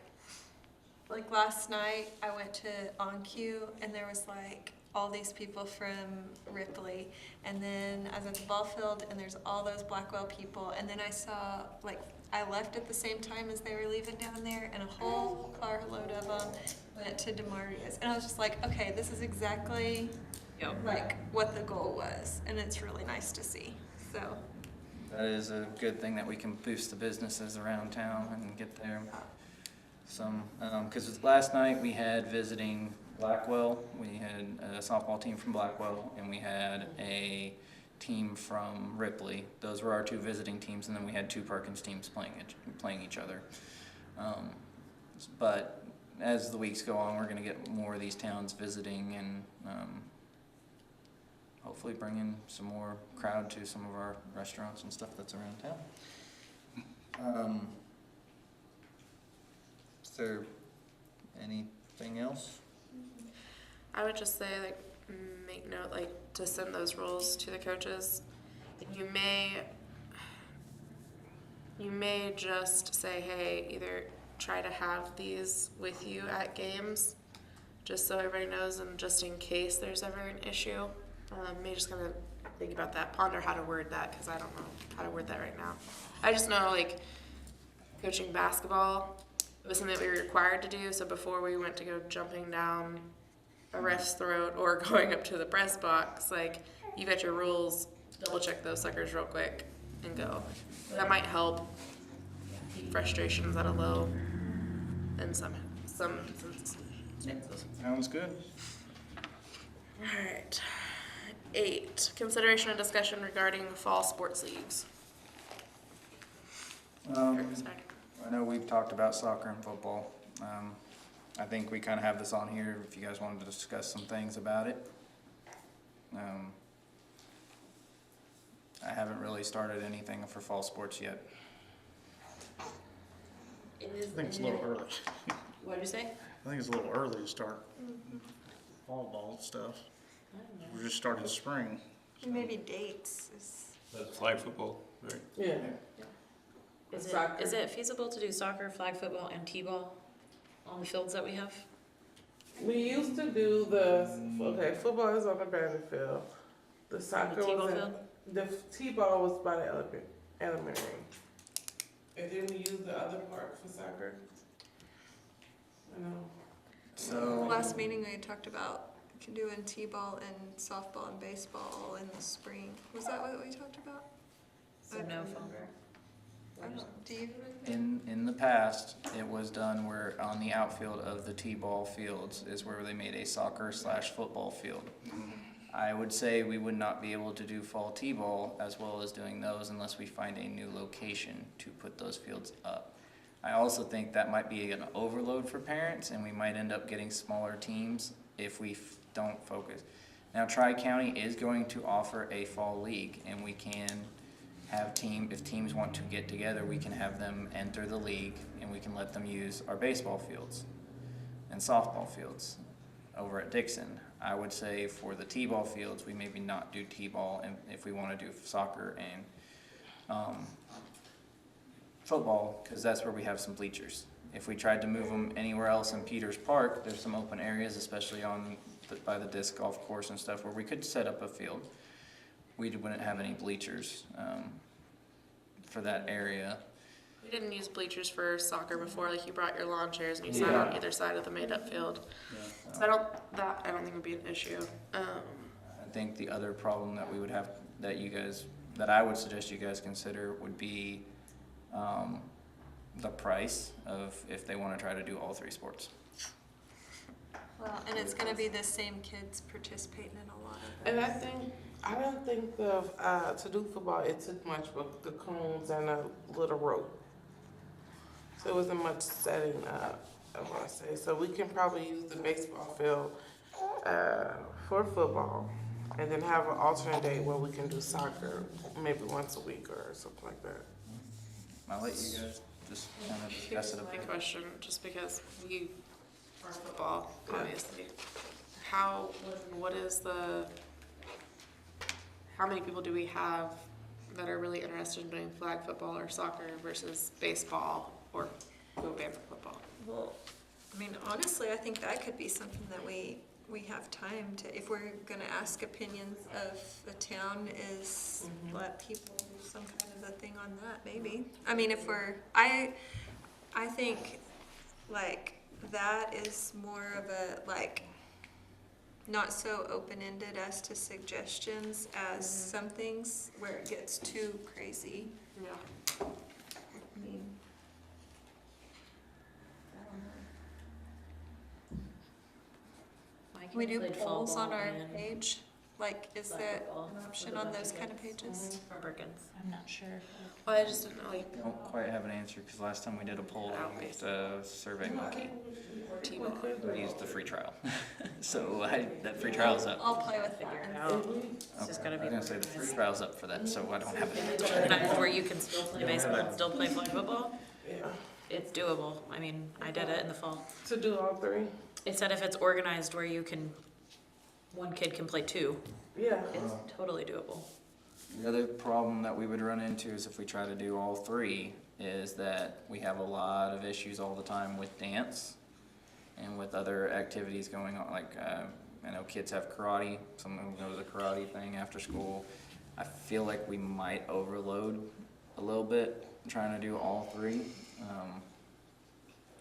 last night, I went to On Cue, and there was like all these people from Ripley, and then I was at the ball field, and there's all those Blackwell people, and then I saw, like, I left at the same time as they were leaving down there, and a whole carload of them went to DeMario's, and I was just like, okay, this is exactly like what the goal was, and it's really nice to see. So That is a good thing that we can boost the businesses around town and get there. Some, because last night we had visiting Blackwell. We had a softball team from Blackwell, and we had a team from Ripley. Those were our two visiting teams, and then we had two Perkins teams playing each other. But as the weeks go on, we're going to get more of these towns visiting, and hopefully bring in some more crowd to some of our restaurants and stuff that's around town. Is there anything else? I would just say, like, make note, like, to send those rules to the coaches. You may just say, hey, either try to have these with you at games, just so everybody knows, and just in case there's ever an issue. May just kind of think about that, ponder how to word that, because I don't know how to word that right now. I just know, like, coaching basketball, it was something that we were required to do, so before we went to go jumping down a ref's throat or going up to the press box, like, you got your rules, double check those suckers real quick and go. That might help keep frustrations at a low in some instances. Sounds good. Alright. 8, consideration and discussion regarding fall sports leagues. Sorry. I know we've talked about soccer and football. I think we kind of have this on here if you guys wanted to discuss some things about it. I haven't really started anything for fall sports yet. I think it's a little early. What did you say? I think it's a little early to start fall ball stuff. We're just starting spring. maybe dates That's flag football, right? Yeah. Soccer. Is it feasible to do soccer, flag football, and t-ball on the fields that we have? We used to do football is on the bandit field. The soccer t-ball was field? the t-ball was by the elementary. And then we used the other park for soccer. I know. So last meeting we talked about doing t-ball and softball and baseball all in the spring. Was that what we talked about? So no fall. Do you? in the past, it was done where on the outfield of the t-ball fields is where they made a soccer/football field. I would say we would not be able to do fall t-ball as well as doing those unless we find a new location to put those fields up. I also think that might be an overload for parents, and we might end up getting smaller teams if we don't focus. Now, Tri-County is going to offer a fall league, and we can have if teams want to get together, we can have them enter the league, and we can let them use our baseball fields and softball fields over at Dixon. I would say for the t-ball fields, we maybe not do t-ball, and if we want to do soccer and football, because that's where we have some bleachers. If we tried to move them anywhere else in Peters Park, there's some open areas, especially by the disc golf course and stuff, where we could set up a field. We wouldn't have any bleachers for that area. We didn't use bleachers for soccer before, like you brought your lawn chairs and you sat on either side of the made-up field. So I don't think would be an issue. I think the other problem that we would have, that I would suggest you guys consider would be the price of if they want to try to do all three sports. Well, and it's gonna be the same kids participating in a lot of it. And I don't think to do football, it took much but the cones and a little rope. So it wasn't much setting up, I want to say. So we can probably use the baseball field for football and then have an alternate day where we can do soccer maybe once a week or something like that. I'll let you guys just kind of discuss Here's it a my bit. question, just because we are football, obviously. What is how many people do we have that are really interested in doing flag football or soccer versus baseball or go Bama football? Well, I mean, honestly, I think that could be something that we have time to, if we're gonna ask opinions of the town, is let people do some kind of a thing on that, maybe. I mean, I think, like, that is more of a, like, not so open-ended as to suggestions as some things where it gets too crazy. Yeah. I mean, I don't know. Mike We do played polls on football our and page, like, is flag there football an option with a on bunch those of kind of kids. pages? From Perkins. I'm not sure. Well, I just didn't know, like, Don't quite have an answer because last time we did a poll, we used Survey Monkey. T-ball. We used the free trial. So that free trial's up. I'll play with Figure it that. out. Okay. just gotta I be was gonna say the free trial's up for that, so I don't have it. Times where you can still play baseball and still play flag football, Yeah. it's doable. I mean, I did it in the fall. To do all three? It said if it's organized where one kid can play two, Yeah. it's totally doable. The other problem that we would run into is if we try to do all three, is that we have a lot of issues all the time with dance and with other activities going on, like, I know kids have karate, some of them go to the karate thing after school. I feel like we might overload a little bit trying to do all three.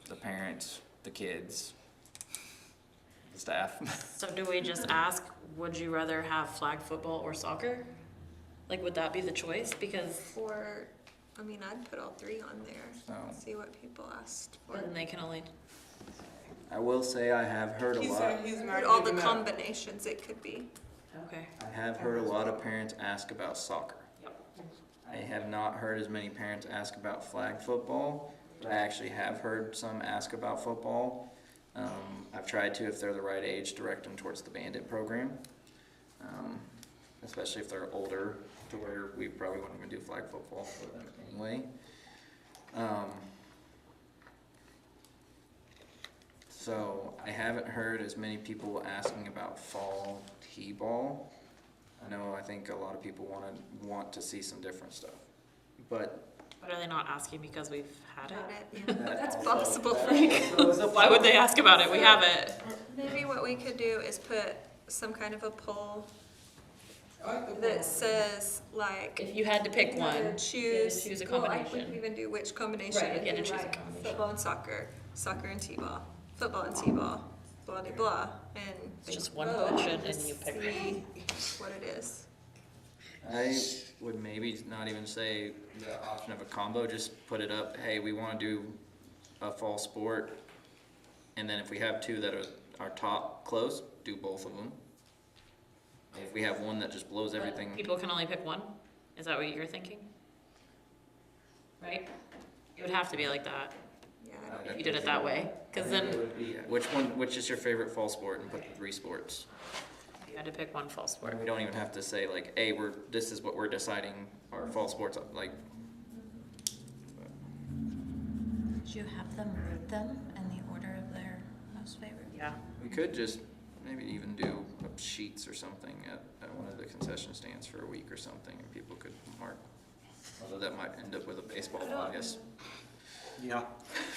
The parents, the kids, the staff. So do we just ask, would you rather have flag football or soccer? Like, would that be the choice? Because I mean, I'd put all three on there, So see what people asked for. then they can only, I will say I have heard a He lot. said he's not Heard all the giving up. combinations it could be. okay. I have heard a lot of parents ask about soccer. I have not heard as many parents ask about flag football, but I actually have heard some ask about football. I've tried to, if they're the right age, direct them towards the Bandit program, especially if they're older, to where we probably wouldn't even do flag football for them anyway. So I haven't heard as many people asking about fall t-ball. I think a lot of people want to see some different stuff, but But are they not asking because we've had About it? it, yeah. That's possible. So why would they ask about it? We have it. Maybe what we could do is put some kind of a poll that says, like, If you had to pick one, choose, choose a well, I combination. wouldn't even do which combination. Right, It'd you had be to choose a like combination. football and soccer, soccer and t-ball, football and t-ball, blah, blah, blah, and. It's just one vote question to and you pick see what it is. I would maybe not even say the option of a combo, just put it up, hey, we wanna do a fall sport. And then if we have two that are top close, do both of them. If we have one that just blows everything, People can only pick one? Is that what you're thinking? Right? It would have to be like that Yeah, I don't if you did it that way, because then which is your favorite fall sport, and put the three sports. you had to pick one fall sport. We don't even have to say like, hey, this is what we're deciding our fall sports, like, Did you have them rate them in the order of their most favorite? Yeah. we could just maybe even do sheets or something at one of the concession stands for a week or something, and people could mark. Although that might end up with a baseball bias. Yeah.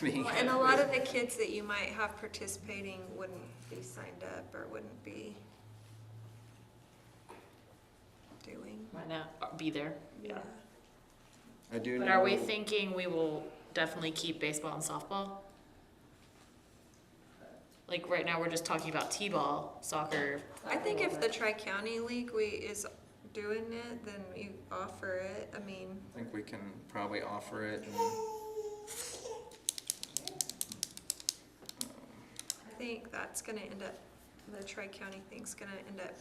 And a lot of the kids that you might have participating wouldn't be signed up or wouldn't be doing. Might not be there. Yeah. I do But know. are we thinking we will definitely keep baseball and softball? Like right now, we're just talking about t-ball, soccer. I think if the Tri-County League is doing it, then you offer it. I mean, I think we can probably offer it. And, I think that's gonna end up, the Tri-County thing's gonna end up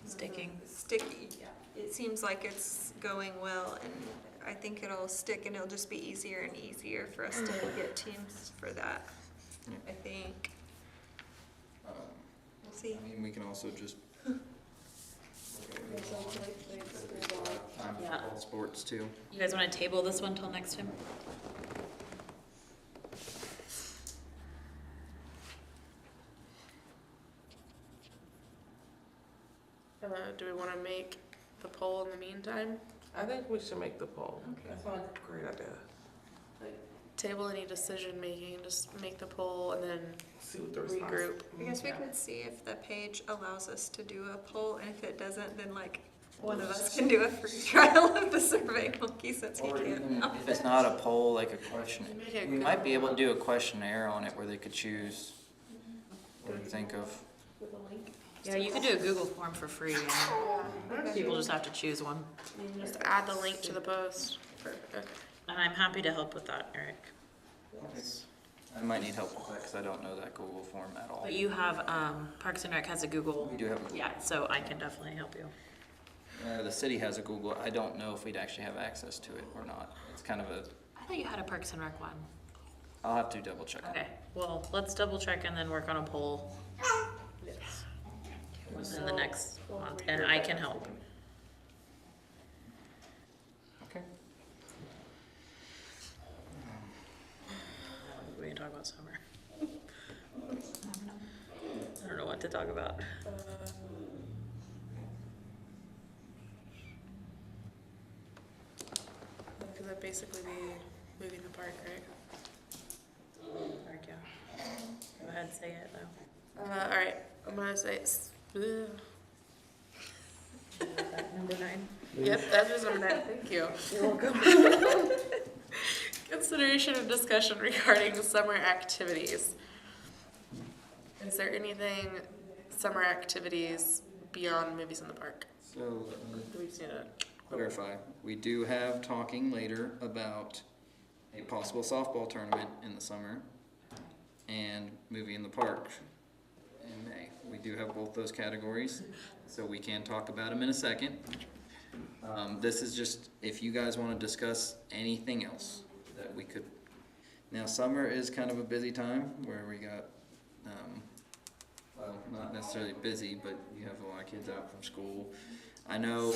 Sticking. sticky. It seems like it's going well, and I think it'll stick, and it'll just be easier and easier for us to get teams for that. Yeah. I think. We'll see. I mean, we can also just. Yeah. All sports too. You guys want to table this one till next time? Do we want to make the poll in the meantime? I think we should make the poll. That sounds like a great idea. Table any decision making, just make the poll and then See what the response. regroup. I guess we could see if the page allows us to do a poll, and if it doesn't, then like one of us can do a free trial of the Survey Monkey since he Or even can't. if it's not a poll, like a question, Make it we good. might be able to do a questionnaire on it where they could choose. What do you think of? Yeah, you could do a Google form for free. And people just have to choose one. Just add the link to the post. Okay. And I'm happy to help with that, Eric. I might need help with that because I don't know that Google form at all. But you have, Parks and Rec has a Google. We do have. Yeah, so I can definitely help you. The city has a Google. I don't know if we'd actually have access to it or not. It's kind of a. I thought you had a Parks and Rec one. I'll have to double check. Okay, well, let's double check and then work on a poll Yes. within the next month, and I can help. Okay. We can talk about summer. I don't know what to talk about. Could that basically be moving the park, right? Park, yeah. Go ahead, say it though. All right, I'm gonna say, ugh. Number 9. Yep, that is number 9, thank you. You're welcome. Consideration and discussion regarding summer activities. Is there anything summer activities beyond movies in the park? So Do we just need to? clarify, we do have talking later about a possible softball tournament in the summer and movie in the park in May. We do have both those categories, so we can talk about them in a second. This is just if you guys want to discuss anything else that we could. Now, summer is kind of a busy time where we got, well, not necessarily busy, but you have a lot of kids out from school. I know.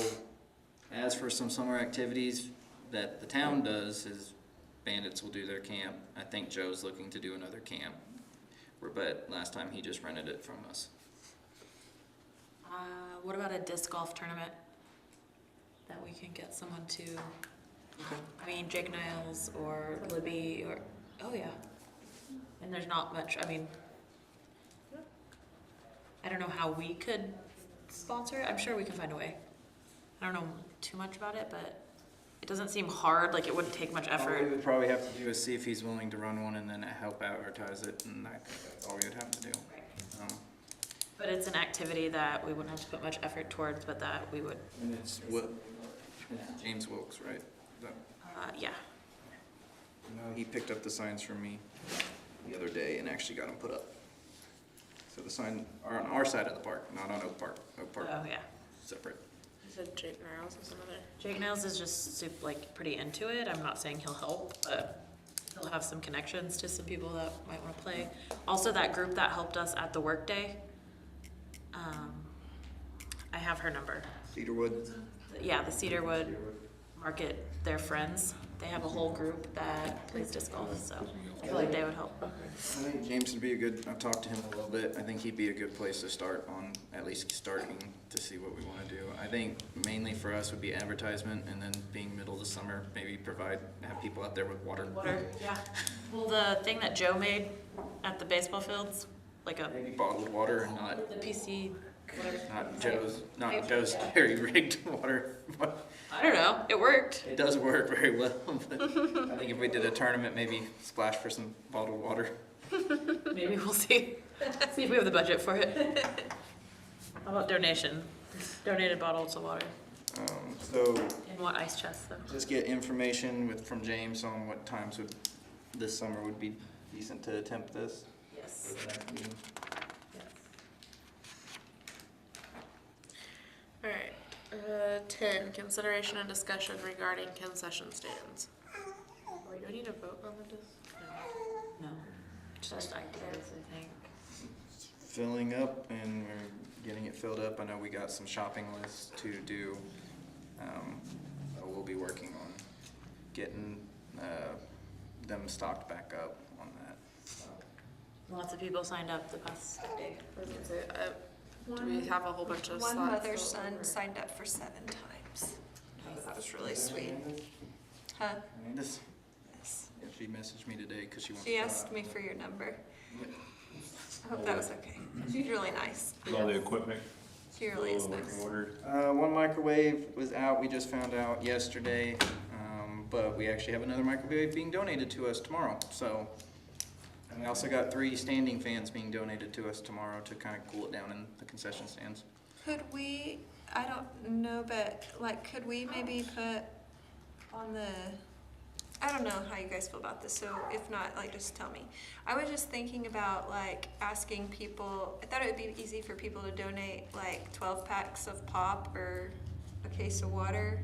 As for some summer activities that the town does is Bandits will do their camp. I think Joe's looking to do another camp. But last time he just rented it from us. What about a disc golf tournament that we can get someone to? I mean, Jake Niles or Libby or, oh yeah. And there's not much, I mean, I don't know how we could sponsor it. I'm sure we can find a way. I don't know too much about it, but it doesn't seem hard, like it wouldn't take much All we effort. would probably have to do is see if he's willing to run one and then help advertise it, and I think that's all we would have to do. But it's an activity that we wouldn't have to put much effort towards, but that we would, And it's James Wilkes, right? yeah. No, he picked up the signs from me the other day and actually got them put up. So the sign are on our side of the park, not on Oak Park. Oak Park, Oh, yeah. separate. You said Jake Niles is another. Jake Niles is just like pretty into it. I'm not saying he'll help, but he'll have some connections to some people that might want to play. Also, that group that helped us at the workday, I have her number. Cedarwood. Yeah, the Cedarwood Market, they're friends. they have a whole group that plays disc golf, so I feel like they would help. I think James would be a good, I've talked to him a little bit, I think he'd be a good place to start on, at least starting to see what we wanna do. I think mainly for us would be advertisement, and then being middle of the summer, maybe have people out there with water. Water, yeah. Well, the thing that Joe made at the baseball fields, like a, Maybe bottled water and not, the PC, whatever. not Joe's dairy rigged water. I don't know, it worked. It does work very well, but I think if we did a tournament, maybe splash for some bottled water. Maybe we'll see, see if we have the budget for it. How about donation? Donated bottles of water. So And what ice chests though? just get information from James on what times this summer would be decent to attempt this. Yes. For the next meeting. Alright, 10, consideration and discussion regarding concession stands. Do I need to vote on the No, just ideas, I think. Filling up, and we're getting it filled up. I know we got some shopping lists to do. So we'll be working on getting them stocked back up on that. Lots of people signed up the past day. Do we have a whole bunch of slots? One mother's filled son or- signed up for 7 times. That was really sweet. Huh? This, Yes. yeah, she messaged me today because she wants. She asked me for your number. I hope that was okay. She's really nice. All the equipment. She really is all nice. ordered. One microwave was out. We just found out yesterday, but we actually have another microwave being donated to us tomorrow. So, and we also got 3 standing fans being donated to us tomorrow to kind of cool it down in the concession stands. Could we, I don't know, but like, could we maybe put on the, I don't know how you guys feel about this, so if not, like, just tell me. I was just thinking about like asking people, I thought it would be easy for people to donate like 12 packs of pop or a case of water,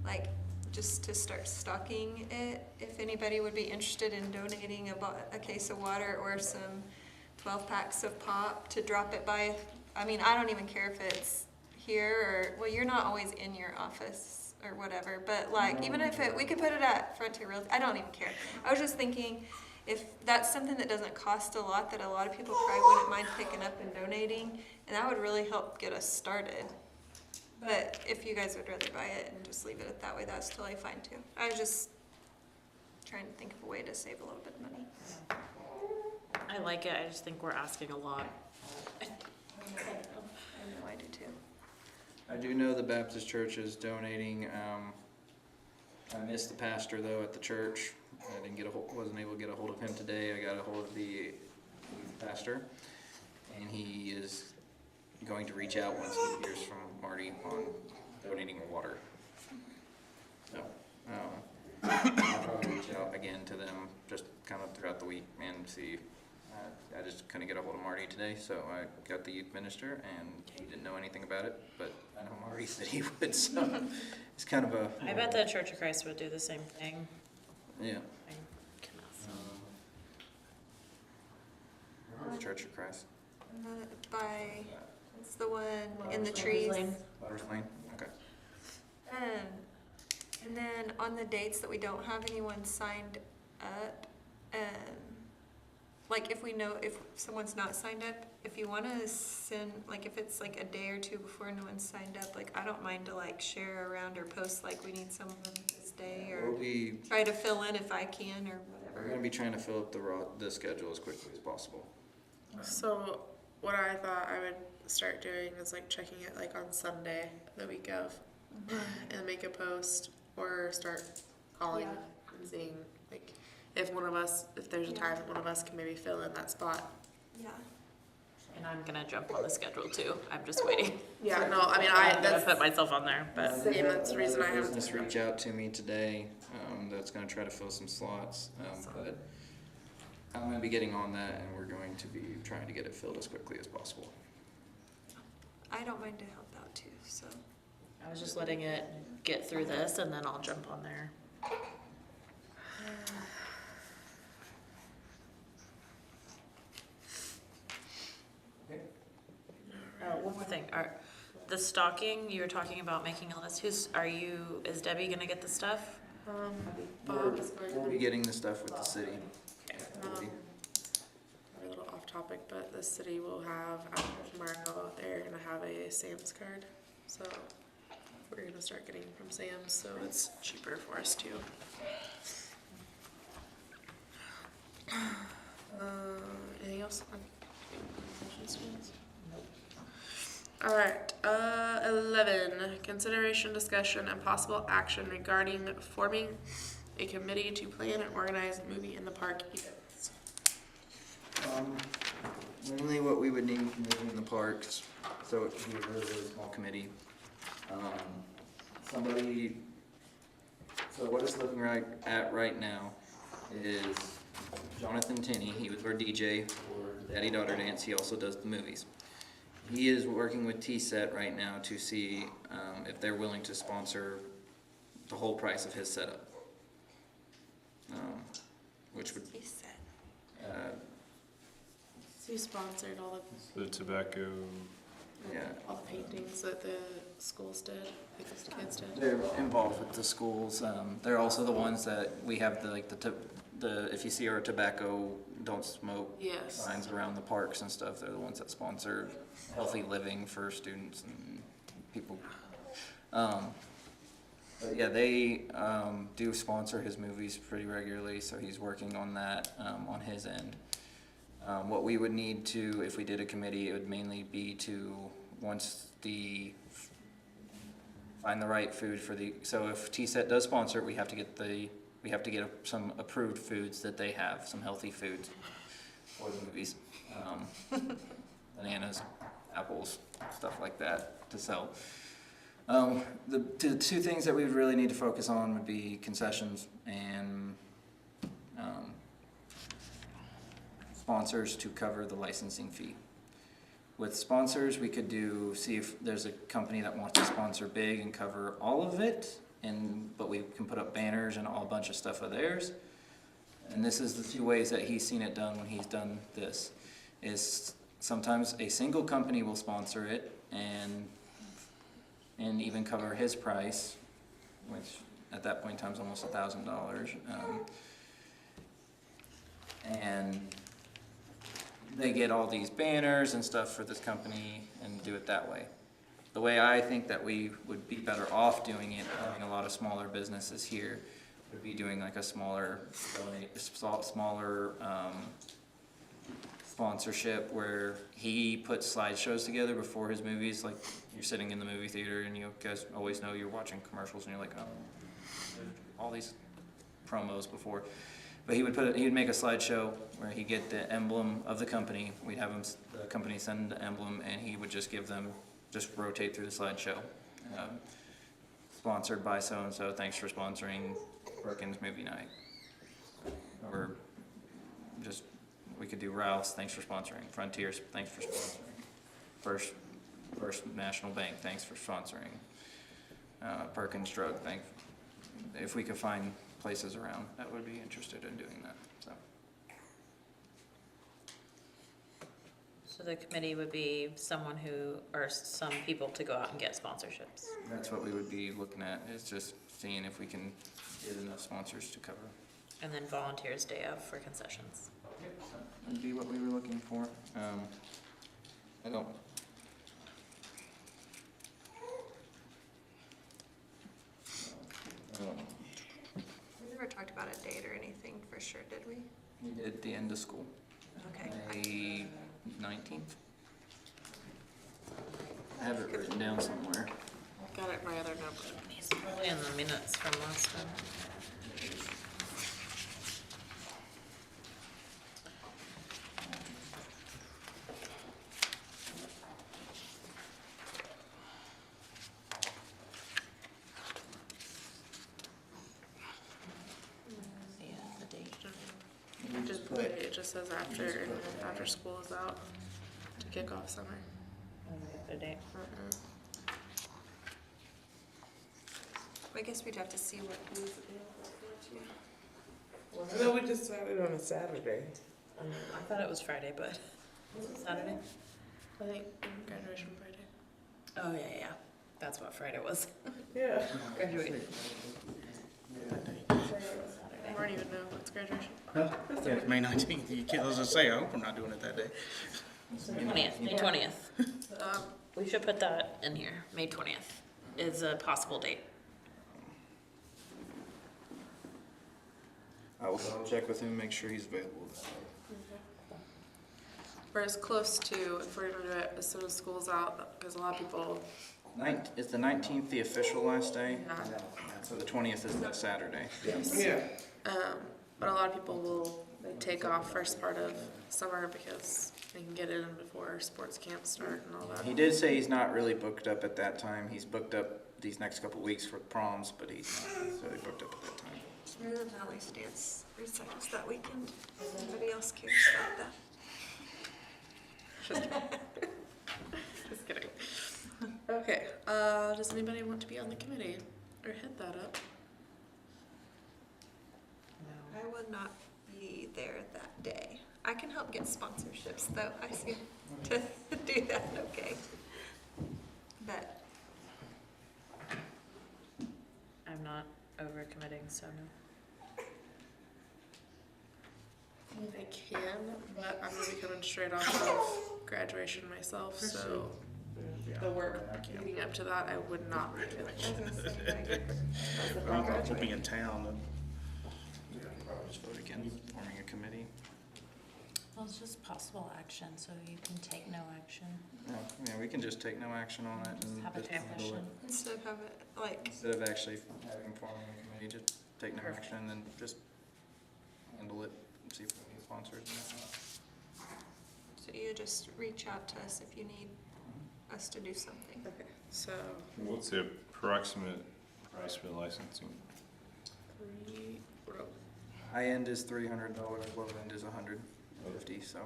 like just to start stocking it. If anybody would be interested in donating a case of water or some 12 packs of pop to drop it by, I mean, I don't even care if it's here or, well, you're not always in your office or whatever, but like, even if we could put it at Frontier Realty, I don't even care. I was just thinking, if that's something that doesn't cost a lot, that a lot of people probably wouldn't mind picking up and donating, and that would really help get us started. But if you guys would rather buy it and just leave it that way, that's totally fine too. I was just trying to think of a way to save a little bit of money. I like it, I just think we're asking a lot. I know I do too. I do know the Baptist church is donating. I missed the pastor though at the church. I wasn't able to get a hold of him today. I got a hold of the pastor, and he is going to reach out once he hears from Marty on donating water. So, I'll probably reach out again to them just kind of throughout the week and see. I just couldn't get a hold of Marty today, so I got the youth minister, and he didn't know anything about it, but I know Marty said he would, so it's kind of a. I bet the Church of Christ would do the same thing. Yeah. I can ask. Church of Christ. By, it's the one in the trees. Butters Lane? Okay. And then on the dates that we don't have anyone signed up, like if we know, if someone's not signed up, if you wanna send, like if it's like a day or two before no one's signed up, like I don't mind to like share around or post like we need someone this day or try to fill in if I can or We're whatever. gonna be trying to fill up the schedule as quickly as possible. So what I thought I would start doing is like checking it like on Sunday the week of and make a post or start calling Yeah. and seeing like if there's a time that one of us can maybe fill in that spot. Yeah. And I'm gonna jump on the schedule too, I'm just waiting. Yeah, no, I mean I'm gonna that's put myself on there, but same, that's the reason I haven't. Business reach out to me today, that's gonna try to fill some slots, but I'm gonna be getting on that, and we're going to be trying to get it filled as quickly as possible. I don't mind to help out too, so. I was just letting it get through this and then I'll jump on there. One more thing, the stocking, you were talking about making a list, is Debbie gonna get the stuff? Bob is going We'll to be getting the stuff with the city. we're a little off topic, but the city will have, after tomorrow, they're gonna have a Sam's card. So we're gonna start getting from Sam's, so it's cheaper for us too. Anything else? Alright, 11, consideration, discussion, and possible action regarding forming a committee to plan and organize movie in the park events. Mainly what we would need in the parks, so it could be a really, really small committee. Somebody, so what it's looking at right now is Jonathan Tinney. He was our DJ for Daddy-Daughter Dance. He also does the movies. He is working with T-Set right now to see if they're willing to sponsor the whole price of his setup. Which would, He said. He sponsored all The tobacco, yeah. the paintings that the schools did, like the kids did. They're involved with the schools. They're also the ones that we have if you see our tobacco don't smoke Yes. signs around the parks and stuff, they're the ones that sponsor healthy living for students and people. But yeah, they do sponsor his movies pretty regularly, so he's working on that on his end. What we would need to, if we did a committee, it would mainly be to, find the right food for so if T-Set does sponsor it, we have to get some approved foods that they have, some healthy foods for the movies. Bananas, apples, stuff like that to sell. The two things that we would really need to focus on would be concessions and sponsors to cover the licensing fee. With sponsors, we could see if there's a company that wants to sponsor big and cover all of it, but we can put up banners and a whole bunch of stuff of theirs. And this is the two ways that he's seen it done when he's done this. Is sometimes a single company will sponsor it and even cover his price, which at that point in time is almost $1,000. And they get all these banners and stuff for this company and do it that way. The way I think that we would be better off doing it, having a lot of smaller businesses here, would be doing like a smaller sponsorship where he puts slideshows together before his movies. Like you're sitting in the movie theater and you guys always know you're watching commercials and you're like, oh, all these promos before. But he would make a slideshow where he'd get the emblem of the company. We'd have the company send the emblem, and he would just rotate through the slideshow. Sponsored by so and so. Thanks for sponsoring Perkins movie night. Or we could do Ralph's. Thanks for sponsoring Frontiers. Thanks for sponsoring First National Bank. Thanks for sponsoring Perkins Drug. If we could find places around that would be interested in doing that. So the committee would be some people to go out and get sponsorships. That's what we would be looking at, is just seeing if we can get enough sponsors to cover. And then volunteers day of for concessions. That would be what we were looking for. I don't. We never talked about a date or anything for sure, did we? We did the end of school. Okay. May 19th. I have it written down somewhere. Got it in my other notebook. It's probably in the minutes from last time. Yeah, the date. It just says after school is out to kick off summer. The date. I guess we'd have to see what who's available for No, we just started on a Saturday. I thought it was Friday, but was it Saturday? I think graduation Friday. Oh, yeah. That's what Friday was. Yeah. Graduated. That day. Sanborn even know it's graduation? Yeah, it's May 19th. You can't, as I say, I hope we're not doing it that day. 20th, May 20th. We should put that in here. May 20th is a possible date. I will double check with him, make sure he's available. We're as close to, if we're gonna do it as soon as school's out, because a lot of people, Is the 19th the official last day? Yeah. So the 20th is that Saturday. Yeah. but a lot of people will take off first part of summer because they can get in before sports camps start and all that. He did say he's not really booked up at that time. He's booked up these next couple weeks for proms, but he's not necessarily booked up at that time. We're the Valley Dance recitals that weekend. Anybody else cares about that? Just kidding. Okay, does anybody want to be on the committee or head that up? I would not be there that day. I can help get sponsorships though. I seem to do that okay. But I'm not over committing, so no. I can, but I'm gonna be coming straight off of graduation myself, so the work leading up to that, I would not be doing. We'll be in town. Just vote again, forming a committee. Well, it's just possible action, so you can take no action. Yeah, we can just take no action on it and Have a just handle discussion. it. instead of have it like, Instead of actually having forming a committee, just take no action and then just handle it and see if we can sponsor it. so you just reach out to us if you need us to do something. Okay, so What's the approximate price for the licensing? High end is $300, low end is $150, so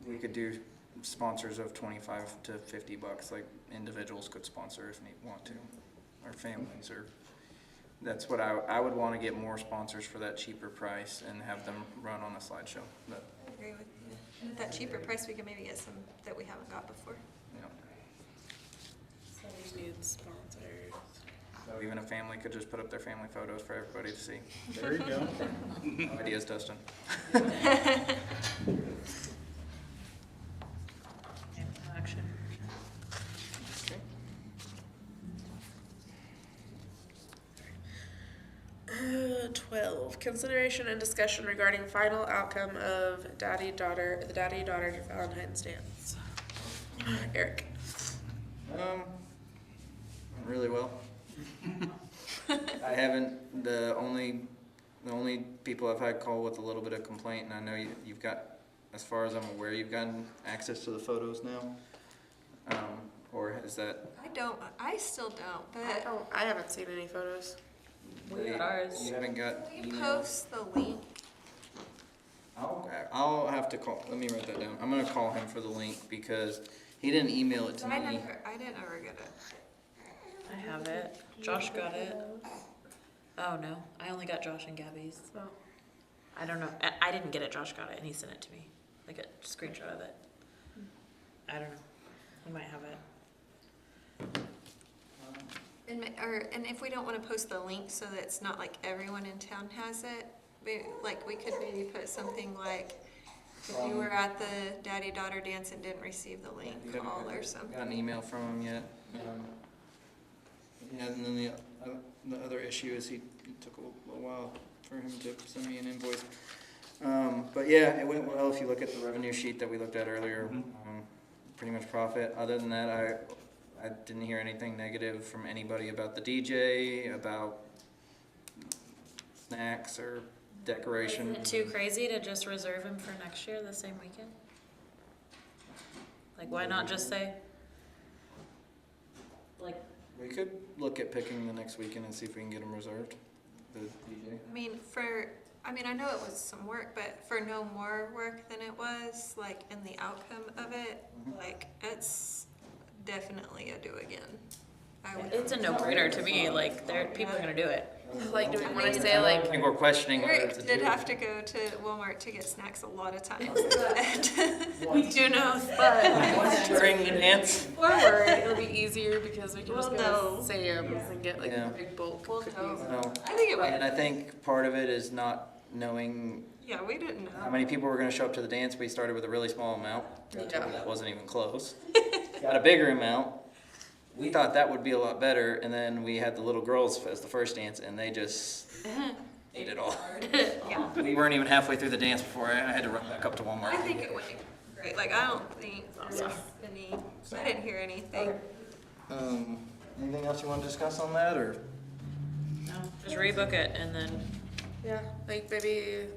we could do sponsors of 25 to 50 bucks, like individuals could sponsor if they want to, or families, or that's what I would want to get more sponsors for that cheaper price and have them run on a slideshow. But, I agree with you. And at that cheaper price, we can maybe get some that we haven't got before. you know, So we need sponsors. so even a family could just put up their family photos for everybody to see. There you go. No ideas, Dustin. Action. Okay. 12, consideration and discussion regarding final outcome of the daddy-daughter Valentine's dance. Eric. Went really well. I haven't, the only people I've had call with a little bit of complaint, and I know you've got, as far as I'm aware, you've gotten access to the photos now? Or is that? I still don't, but I haven't seen any photos. We got ours. You haven't got will you emails? post the link? I'll have to call, let me write that down. I'm gonna call him for the link because he didn't email it to I me. didn't ever get it. I have it. Josh got it. Oh, no. I only got Josh and Gabby's. Oh. I don't know. I didn't get it. Josh got it, and he sent it to me. Like a screenshot of it. I don't know. He might have it. And if we don't want to post the link so that it's not like everyone in town has it, we could maybe put something like, if you were at the daddy-daughter dance and didn't receive the link, You haven't call or got something. an email from him yet. Yeah, and then the other issue is it took a little while for him to send me an invoice. But yeah, it went well. If you look at the revenue sheet that we looked at earlier, pretty much profit. Other than that, I didn't hear anything negative from anybody about the DJ, about snacks or decoration. Isn't it too crazy to just reserve him for next year, the same weekend? Like, why not just say, like, We could look at picking the next weekend and see if we can get them reserved, the DJ. I mean, I know it was some work, but for no more work than it was, like, in the outcome of it, like, it's definitely a do again. it's a no-brainer to me, like, people are gonna do it. Like, do we want to I say I like, think we're questioning whether Eric it's a did do. have to go to Walmart to get snacks a lot of times, but We do know, but During the dance. forward, it'll be easier because we can just Well, go no. to Sam's and get like Yeah. big bulk Well, cookies. no. No. I think it And would, I think part of it is not knowing yeah, we didn't know. how many people were gonna show up to the dance. We started with a really small amount. Got told Yeah. that wasn't even close. Got a bigger amount. We thought that would be a lot better, and then we had the little girls as the first dance, and they just ate it all. Yeah. We weren't even halfway through the dance before I had to run back up to Walmart. I think it went great. Like, I don't think there was any, I didn't hear anything. Anything else you want to discuss on that, or? No, just rebook it and then, Yeah, like maybe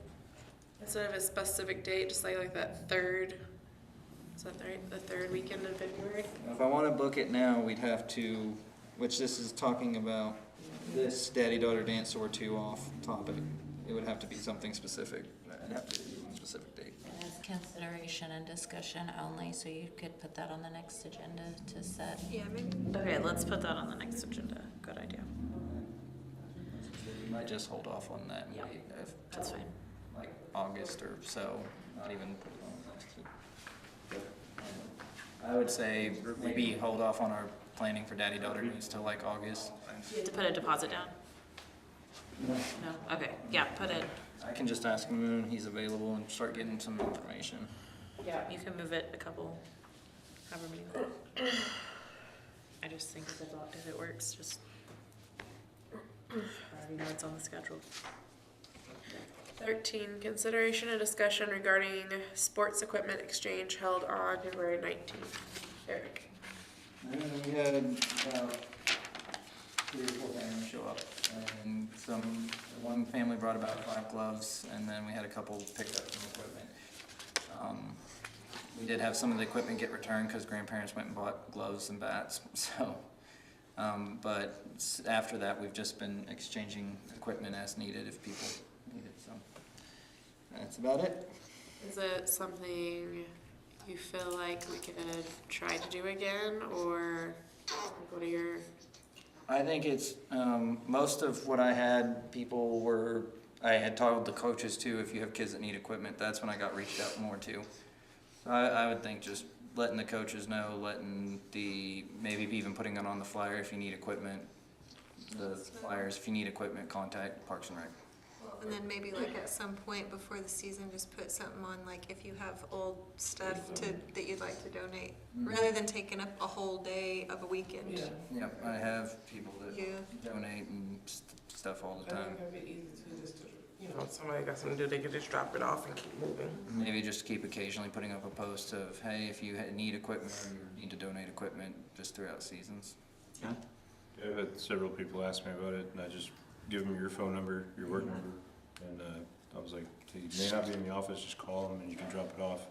instead of a specific date, just like that third, is that right? The third weekend in February? If I want to book it now, we'd have to, which this is talking about this daddy-daughter dance or two off topic. It would have to be something specific. It'd have to be one specific date. It has consideration and discussion only, so you could put that on the next agenda to set. Yeah, maybe. okay, let's put that on the next agenda. Good idea. We might just hold off on that and Yeah. wait That's fine. like August or so, not even put it on next. I would say maybe hold off on our planning for daddy-daughter dates till like August. You have to put a deposit down? No? Okay, yeah, put it, I can just ask him when he's available and start getting some information. yeah, you can move it a couple, however many. I just think if it works, just, I already know it's on the schedule. 13, consideration and discussion regarding sports equipment exchange held on February 19th. Eric. And we had about 3 or 4 families show up, and one family brought about 5 gloves, and then we had a couple pick up some equipment. We did have some of the equipment get returned because grandparents went and bought gloves and bats, so. But after that, we've just been exchanging equipment as needed if people need it, so. That's about it. Is it something you feel like we could try to do again, or what are your? I think it's, most of what I had, I had told the coaches too, if you have kids that need equipment, that's when I got reached out more to. So I would think just letting the coaches know, maybe even putting it on the flyer if you need equipment. The flyers, if you need equipment, contact Parks and Rec. And then maybe like at some point before the season, just put something on, like if you have old stuff that you'd like to donate, rather than taking up a whole day of a weekend. Yep, I have people that Yeah. donate and stuff all the I time. think it'd be easy to just, if somebody got something to do, they could just drop it off and keep moving. Maybe just keep occasionally putting up a post of, hey, if you need equipment or you need to donate equipment just throughout seasons. Yeah, I've had several people ask me about it, and I just give them your phone number, your work number, and I was like, hey, you may not be in the office, just call them and you can drop it off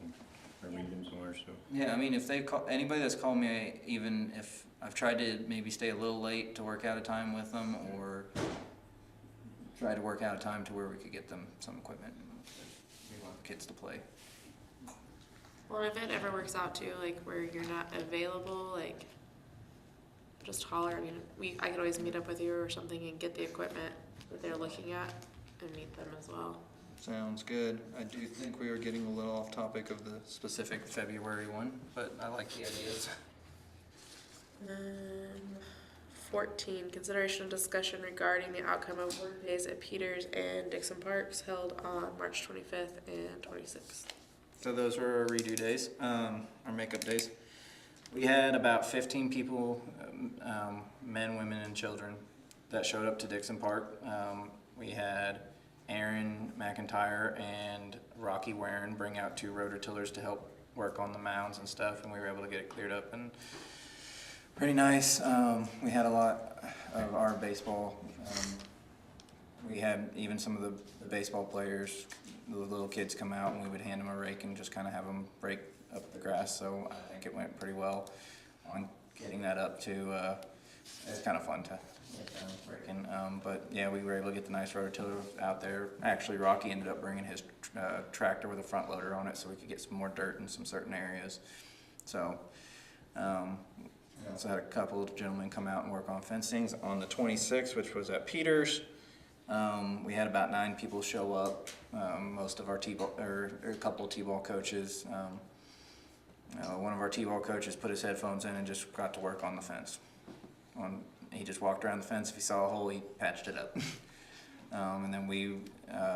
or meet them somewhere, so. Yeah, I mean, if they call, anybody that's called me, even if I've tried to maybe stay a little late to work out a time with them, or try to work out a time to where we could get them some equipment. We want kids to play. Well, if it ever works out too, like where you're not available, like just holler. I mean, I could always meet up with you or something and get the equipment that they're looking at and meet them as well. Sounds good. I do think we are getting a little off topic of the specific February one, but I like the ideas. 14, consideration and discussion regarding the outcome of work days at Peters and Dixon Parks held on March 25th and 26th. So those were our redo days, our makeup days. We had about 15 people, men, women, and children, that showed up to Dixon Park. We had Aaron McIntyre and Rocky Warren bring out 2 rototillers to help work on the mounds and stuff, and we were able to get it cleared up and pretty nice. We had a lot of our baseball. We had even some of the baseball players, the little kids come out, and we would hand them a rake and just kind of have them rake up the grass. So I think it went pretty well on getting that up to, it's kind of fun to get them raking. But yeah, we were able to get the nice rototiller out there. Actually, Rocky ended up bringing his tractor with a front loader on it so we could get some more dirt in some certain areas. So, we also had a couple of gentlemen come out and work on fencings. On the 26th, which was at Peters, we had about 9 people show up. Most of our T-ball, or a couple of T-ball coaches. One of our T-ball coaches put his headphones in and just got to work on the fence. He just walked around the fence. If he saw a hole, he patched it up. And then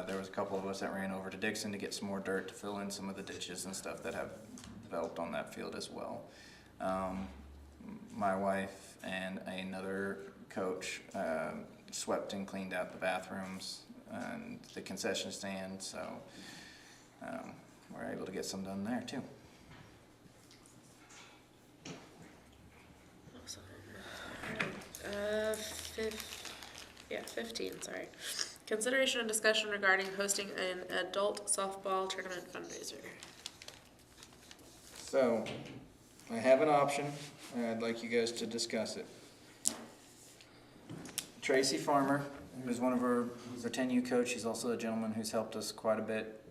there was a couple of us that ran over to Dixon to get some more dirt to fill in some of the ditches and stuff that have developed on that field as well. My wife and another coach swept and cleaned out the bathrooms and the concession stand, so we're able to get some done there too. Awesome. 15, sorry. Consideration and discussion regarding hosting an adult softball tournament fundraiser. So, I have an option, and I'd like you guys to discuss it. Tracy Farmer, who's he's our 10U coach. He's also a gentleman who's helped us quite a bit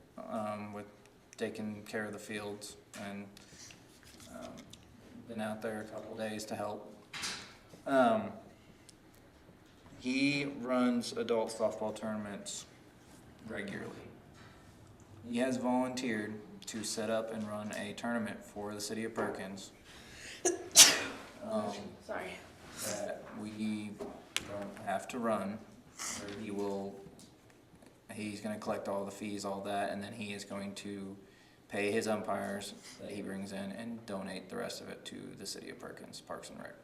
with taking care of the fields and been out there a couple days to help. He runs adult softball tournaments regularly. He has volunteered to set up and run a tournament for the city of Perkins. Sorry. That we don't have to run. He's going to collect all the fees, all that, and then he is going to pay his umpires that he brings in and donate the rest of it to the city of Perkins, Parks and Rec.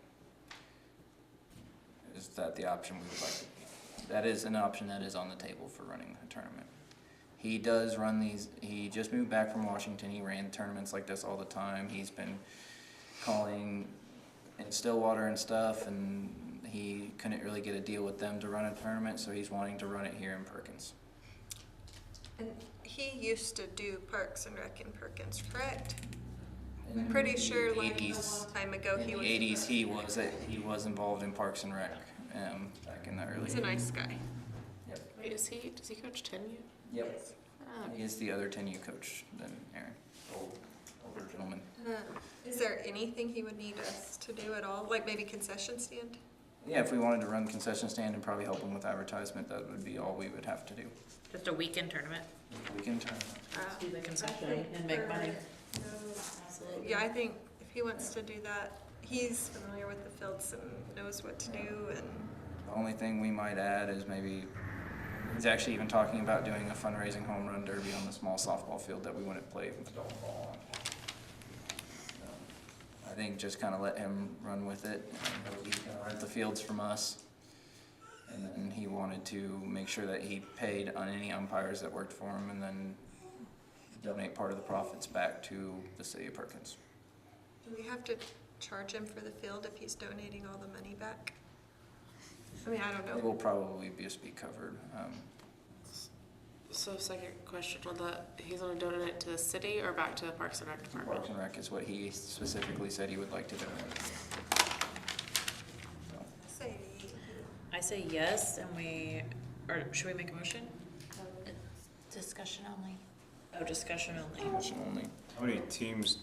Is that the option we would like? That is an option that is on the table for running a tournament. He does run these. He just moved back from Washington. He ran tournaments like this all the time. He's been calling in Stillwater and stuff, and he couldn't really get a deal with them to run a tournament, so he's wanting to run it here in Perkins. And he used to do Parks and Rec in Perkins, correct? I'm pretty sure like a long time ago In he the was. 80s, he was involved in Parks and Rec back in the early. He's a nice guy. Wait, does he coach 10U? Yep. Ah, He is the other 10U coach than Aaron, older gentleman. Is there anything he would need us to do at all? Like maybe concession stand? Yeah, if we wanted to run the concession stand and probably help him with advertisement, that would be all we would have to do. Just a weekend tournament. Weekend tournament. Do the concession and make money. Absolutely. Yeah, I think if he wants to do that, he's familiar with the fields and knows what to do and. The only thing we might add is maybe, he's actually even talking about doing a fundraising home run derby on the small softball field that we wouldn't play adult ball on. I think just kind of let him run with it. He's gonna rent the fields from us. And then he wanted to make sure that he paid on any umpires that worked for him and then donate part of the profits back to the city of Perkins. Do we have to charge him for the field if he's donating all the money back? I mean, I don't It know. will probably just be covered. so second question on that, he's gonna donate it to the city or back to the Parks and Rec department? Parks and Rec is what he specifically said he would like to donate. So, Say, I say yes, and or should we make a motion? Discussion only. Oh, discussion only. motion only. How many teams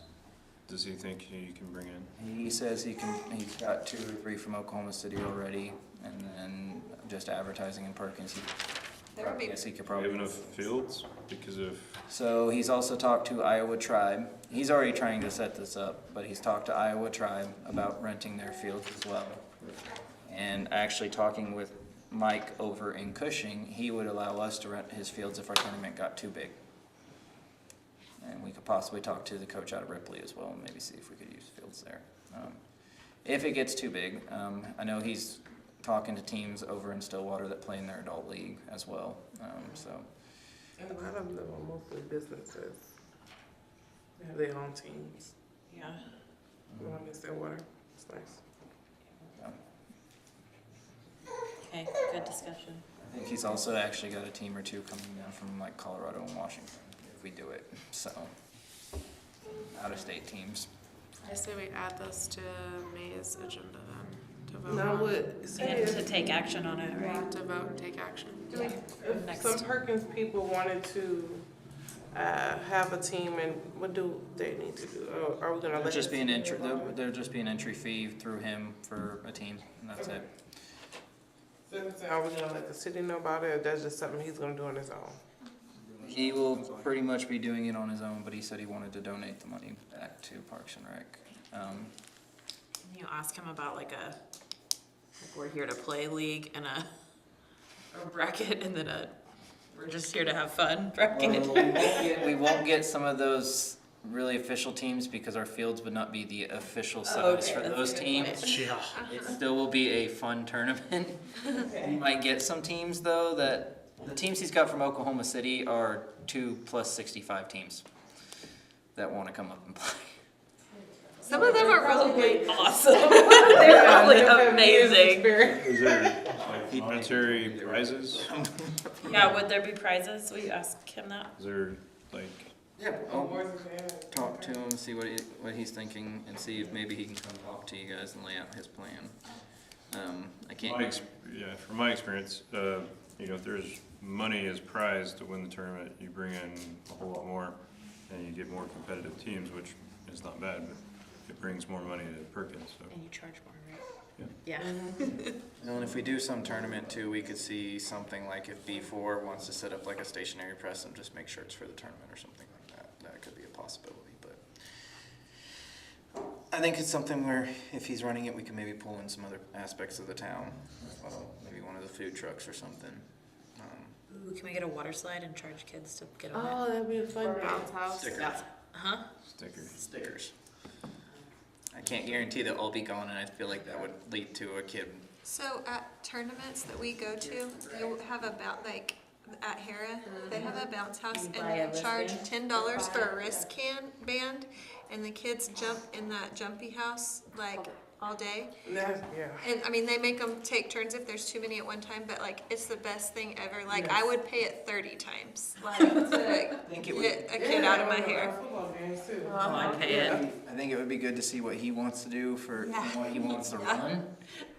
does he think he can bring in? He says he's got 2 or 3 from Oklahoma City already, and then just advertising in Perkins. There would be- Yes, he could Do we probably. have enough fields because of, So he's also talked to Iowa Tribe. He's already trying to set this up, but he's talked to Iowa Tribe about renting their fields as well. And actually talking with Mike over in Cushing, he would allow us to rent his fields if our tournament got too big. And we could possibly talk to the coach out of Ripley as well and maybe see if we could use fields there. If it gets too big, I know he's talking to teams over in Stillwater that play in their adult league as well. So And a lot of them are mostly businesses. They have their own teams. Yeah. The one in Stillwater, it's nice. Okay, good discussion. I think he's also actually got a team or 2 coming down from like Colorado and Washington if we do it. So out-of-state teams. I say we add this to May's agenda then, to vote Now, on. what, And say to take action on it, right? To vote and take action. if Next. some Perkins people wanted to, have a team, and what do they need to do? Are we gonna There'll let? just be the an city entry. know about it? There'll just be an entry fee through him for a team, and that's it. So, are we gonna let the city know about it, or that's just something he's gonna do on his own? He will pretty much be doing it on his own, but he said he wanted to donate the money back to Parks and Rec. Can you ask him about like we're here to play league and a bracket and then we're just here to have fun bracket? We won't get some of those really official teams because our fields would not be the official size for those teams. Yeah. It still will be a fun tournament. You might get some teams though that, the teams he's got from Oklahoma City are 2 plus 65 teams that want to come up and play. Some of them are really Awesome. They're probably amazing. Is there like monetary prizes? Yeah, would there be prizes? Will you ask him that? Is there like, Yeah, Boys and girls. talk to him, see what he's thinking, and see if maybe he can come talk to you guys and lay out his plan. I can't. yeah, from my experience, you know, if there's money as prize to win the tournament, you bring in a whole lot more and you get more competitive teams, which is not bad, but it brings more money to Perkins, so. And you charge more, right? Yeah. And if we do some tournament too, we could see something like if B4 wants to set up like a stationary press and just make sure it's for the tournament or something like that. That could be a possibility, but I think it's something where if he's running it, we can maybe pull in some other aspects of the town. Maybe one of the food trucks or something. Ooh, can we get a water slide and charge kids to get on Oh, that'd be a fun Bounce house. Stickers. it? Huh? Stickers. Stickers. I can't guarantee they'll all be gone, and I feel like that would lead to a kid. So at tournaments that we go to, you'll have like at Hera, they have a bounce house and they charge $10 for a wristband, and the kids jump in that jumpy house like all day. That's, yeah. And I mean, they make them take turns if there's too many at one time, but like it's the best thing ever. Like I would pay it 30 times, like to think it would- get a kid out of my Yeah, hair. football games too. I'd pay it. I think it would be good to see what he wants to do for Yeah. what he wants to run,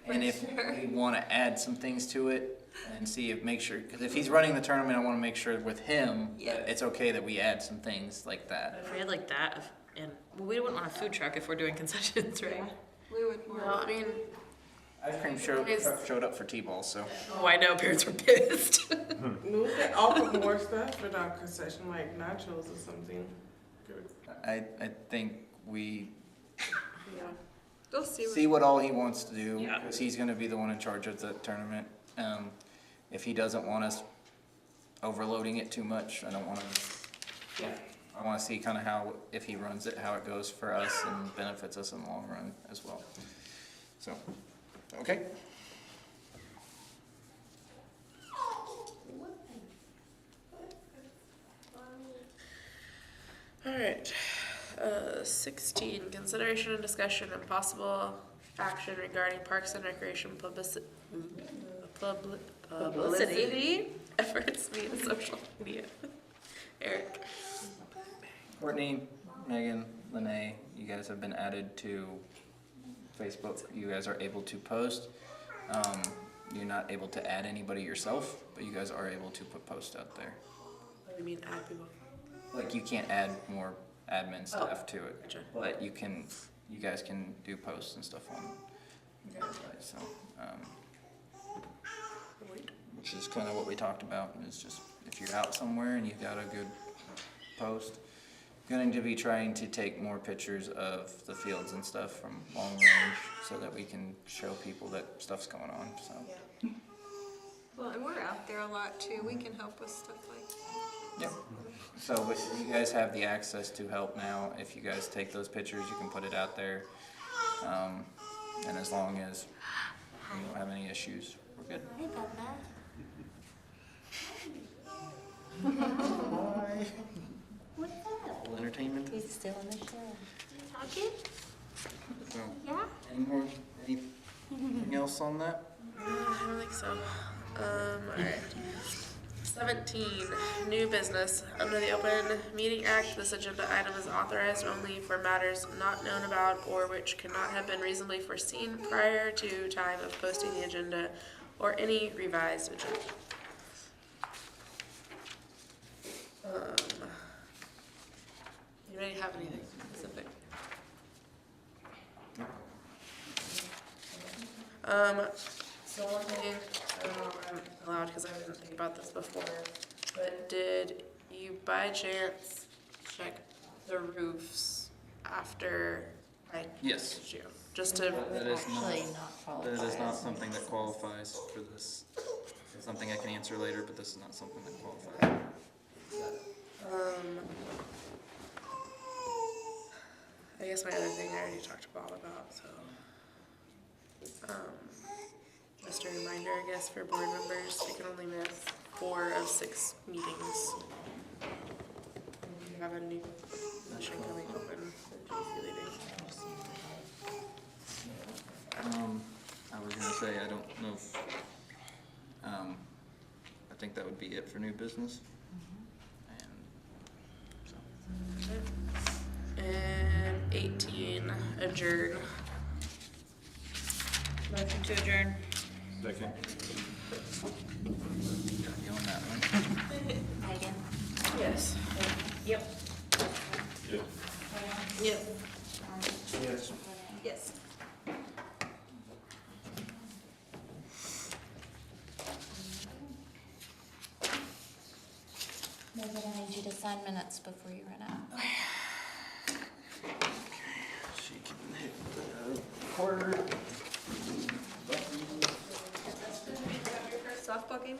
and if we want to add some things to it, and see if make sure, because if he's running the tournament, I want to make sure with him Yeah. that it's okay that we add some things like that. If we had like that, and well, we wouldn't want a food truck if we're doing concessions, right? We would Well, I mean, Ice cream showed up for T-ball, so. Oh, I know, parents were pissed. We could offer more stuff in our concession, like nachos or something. I think we We'll see. see what all he wants to do, Yeah. because he's going to be the one in charge of the tournament. If he doesn't want us overloading it too much, I don't want to. Yeah. I want to see kind of how, if he runs it, how it goes for us and benefits us in the long run as well. So, okay. alright. 16, consideration and discussion and possible action regarding Parks and Recreation publicity efforts via social media. Eric. Courtney, Megan, Lene, you guys have been added to Facebook. You guys are able to post. You're not able to add anybody yourself, but you guys are able to put posts out there. What do you mean add people? Like you can't add more admin staff to it, Gotcha. but you guys can do posts and stuff on the website. So, which is kind of what we talked about. Is just if you're out somewhere and you've got a good post, going to be trying to take more pictures of the fields and stuff from long range so that we can show people that stuff's going on. So, Well, and we're out there a lot too. We can help with stuff like that. yep. So but you guys have the access to help now. If you guys take those pictures, you can put it out there. And as long as we don't have any issues, we're good. Full entertainment. He's still in the show. So, anything else on that? I don't think so. Alright. 17, new business. Under the Open Meeting Act, this agenda item is authorized only for matters not known about or which could not have been reasonably foreseen prior to time of posting the agenda or any revised agenda. Anybody have anything specific? So one thing, I don't know if I'm allowed because I didn't think about this before, but did you you by chance check the roofs after Yes. June? Just to, That is Actually not, not qualified. that is not something that qualifies for this. It's something I can answer later, but this is not something that qualifies. I guess my other thing I already talked to Bob about, so. Just a reminder, I guess, for board members, we can only miss 4 of 6 meetings. We have a new session coming open with Casey leaving. I was gonna say, I don't know if, I think that would be it for new business. And so. And 18, adjourn. Motion to adjourn. Second. Got you on that one. Megan? Yes. Yep. Yeah. Yep. Yes. Yes. Megan, I need you to sign minutes before you run out. She can hit the quarter. Softball game?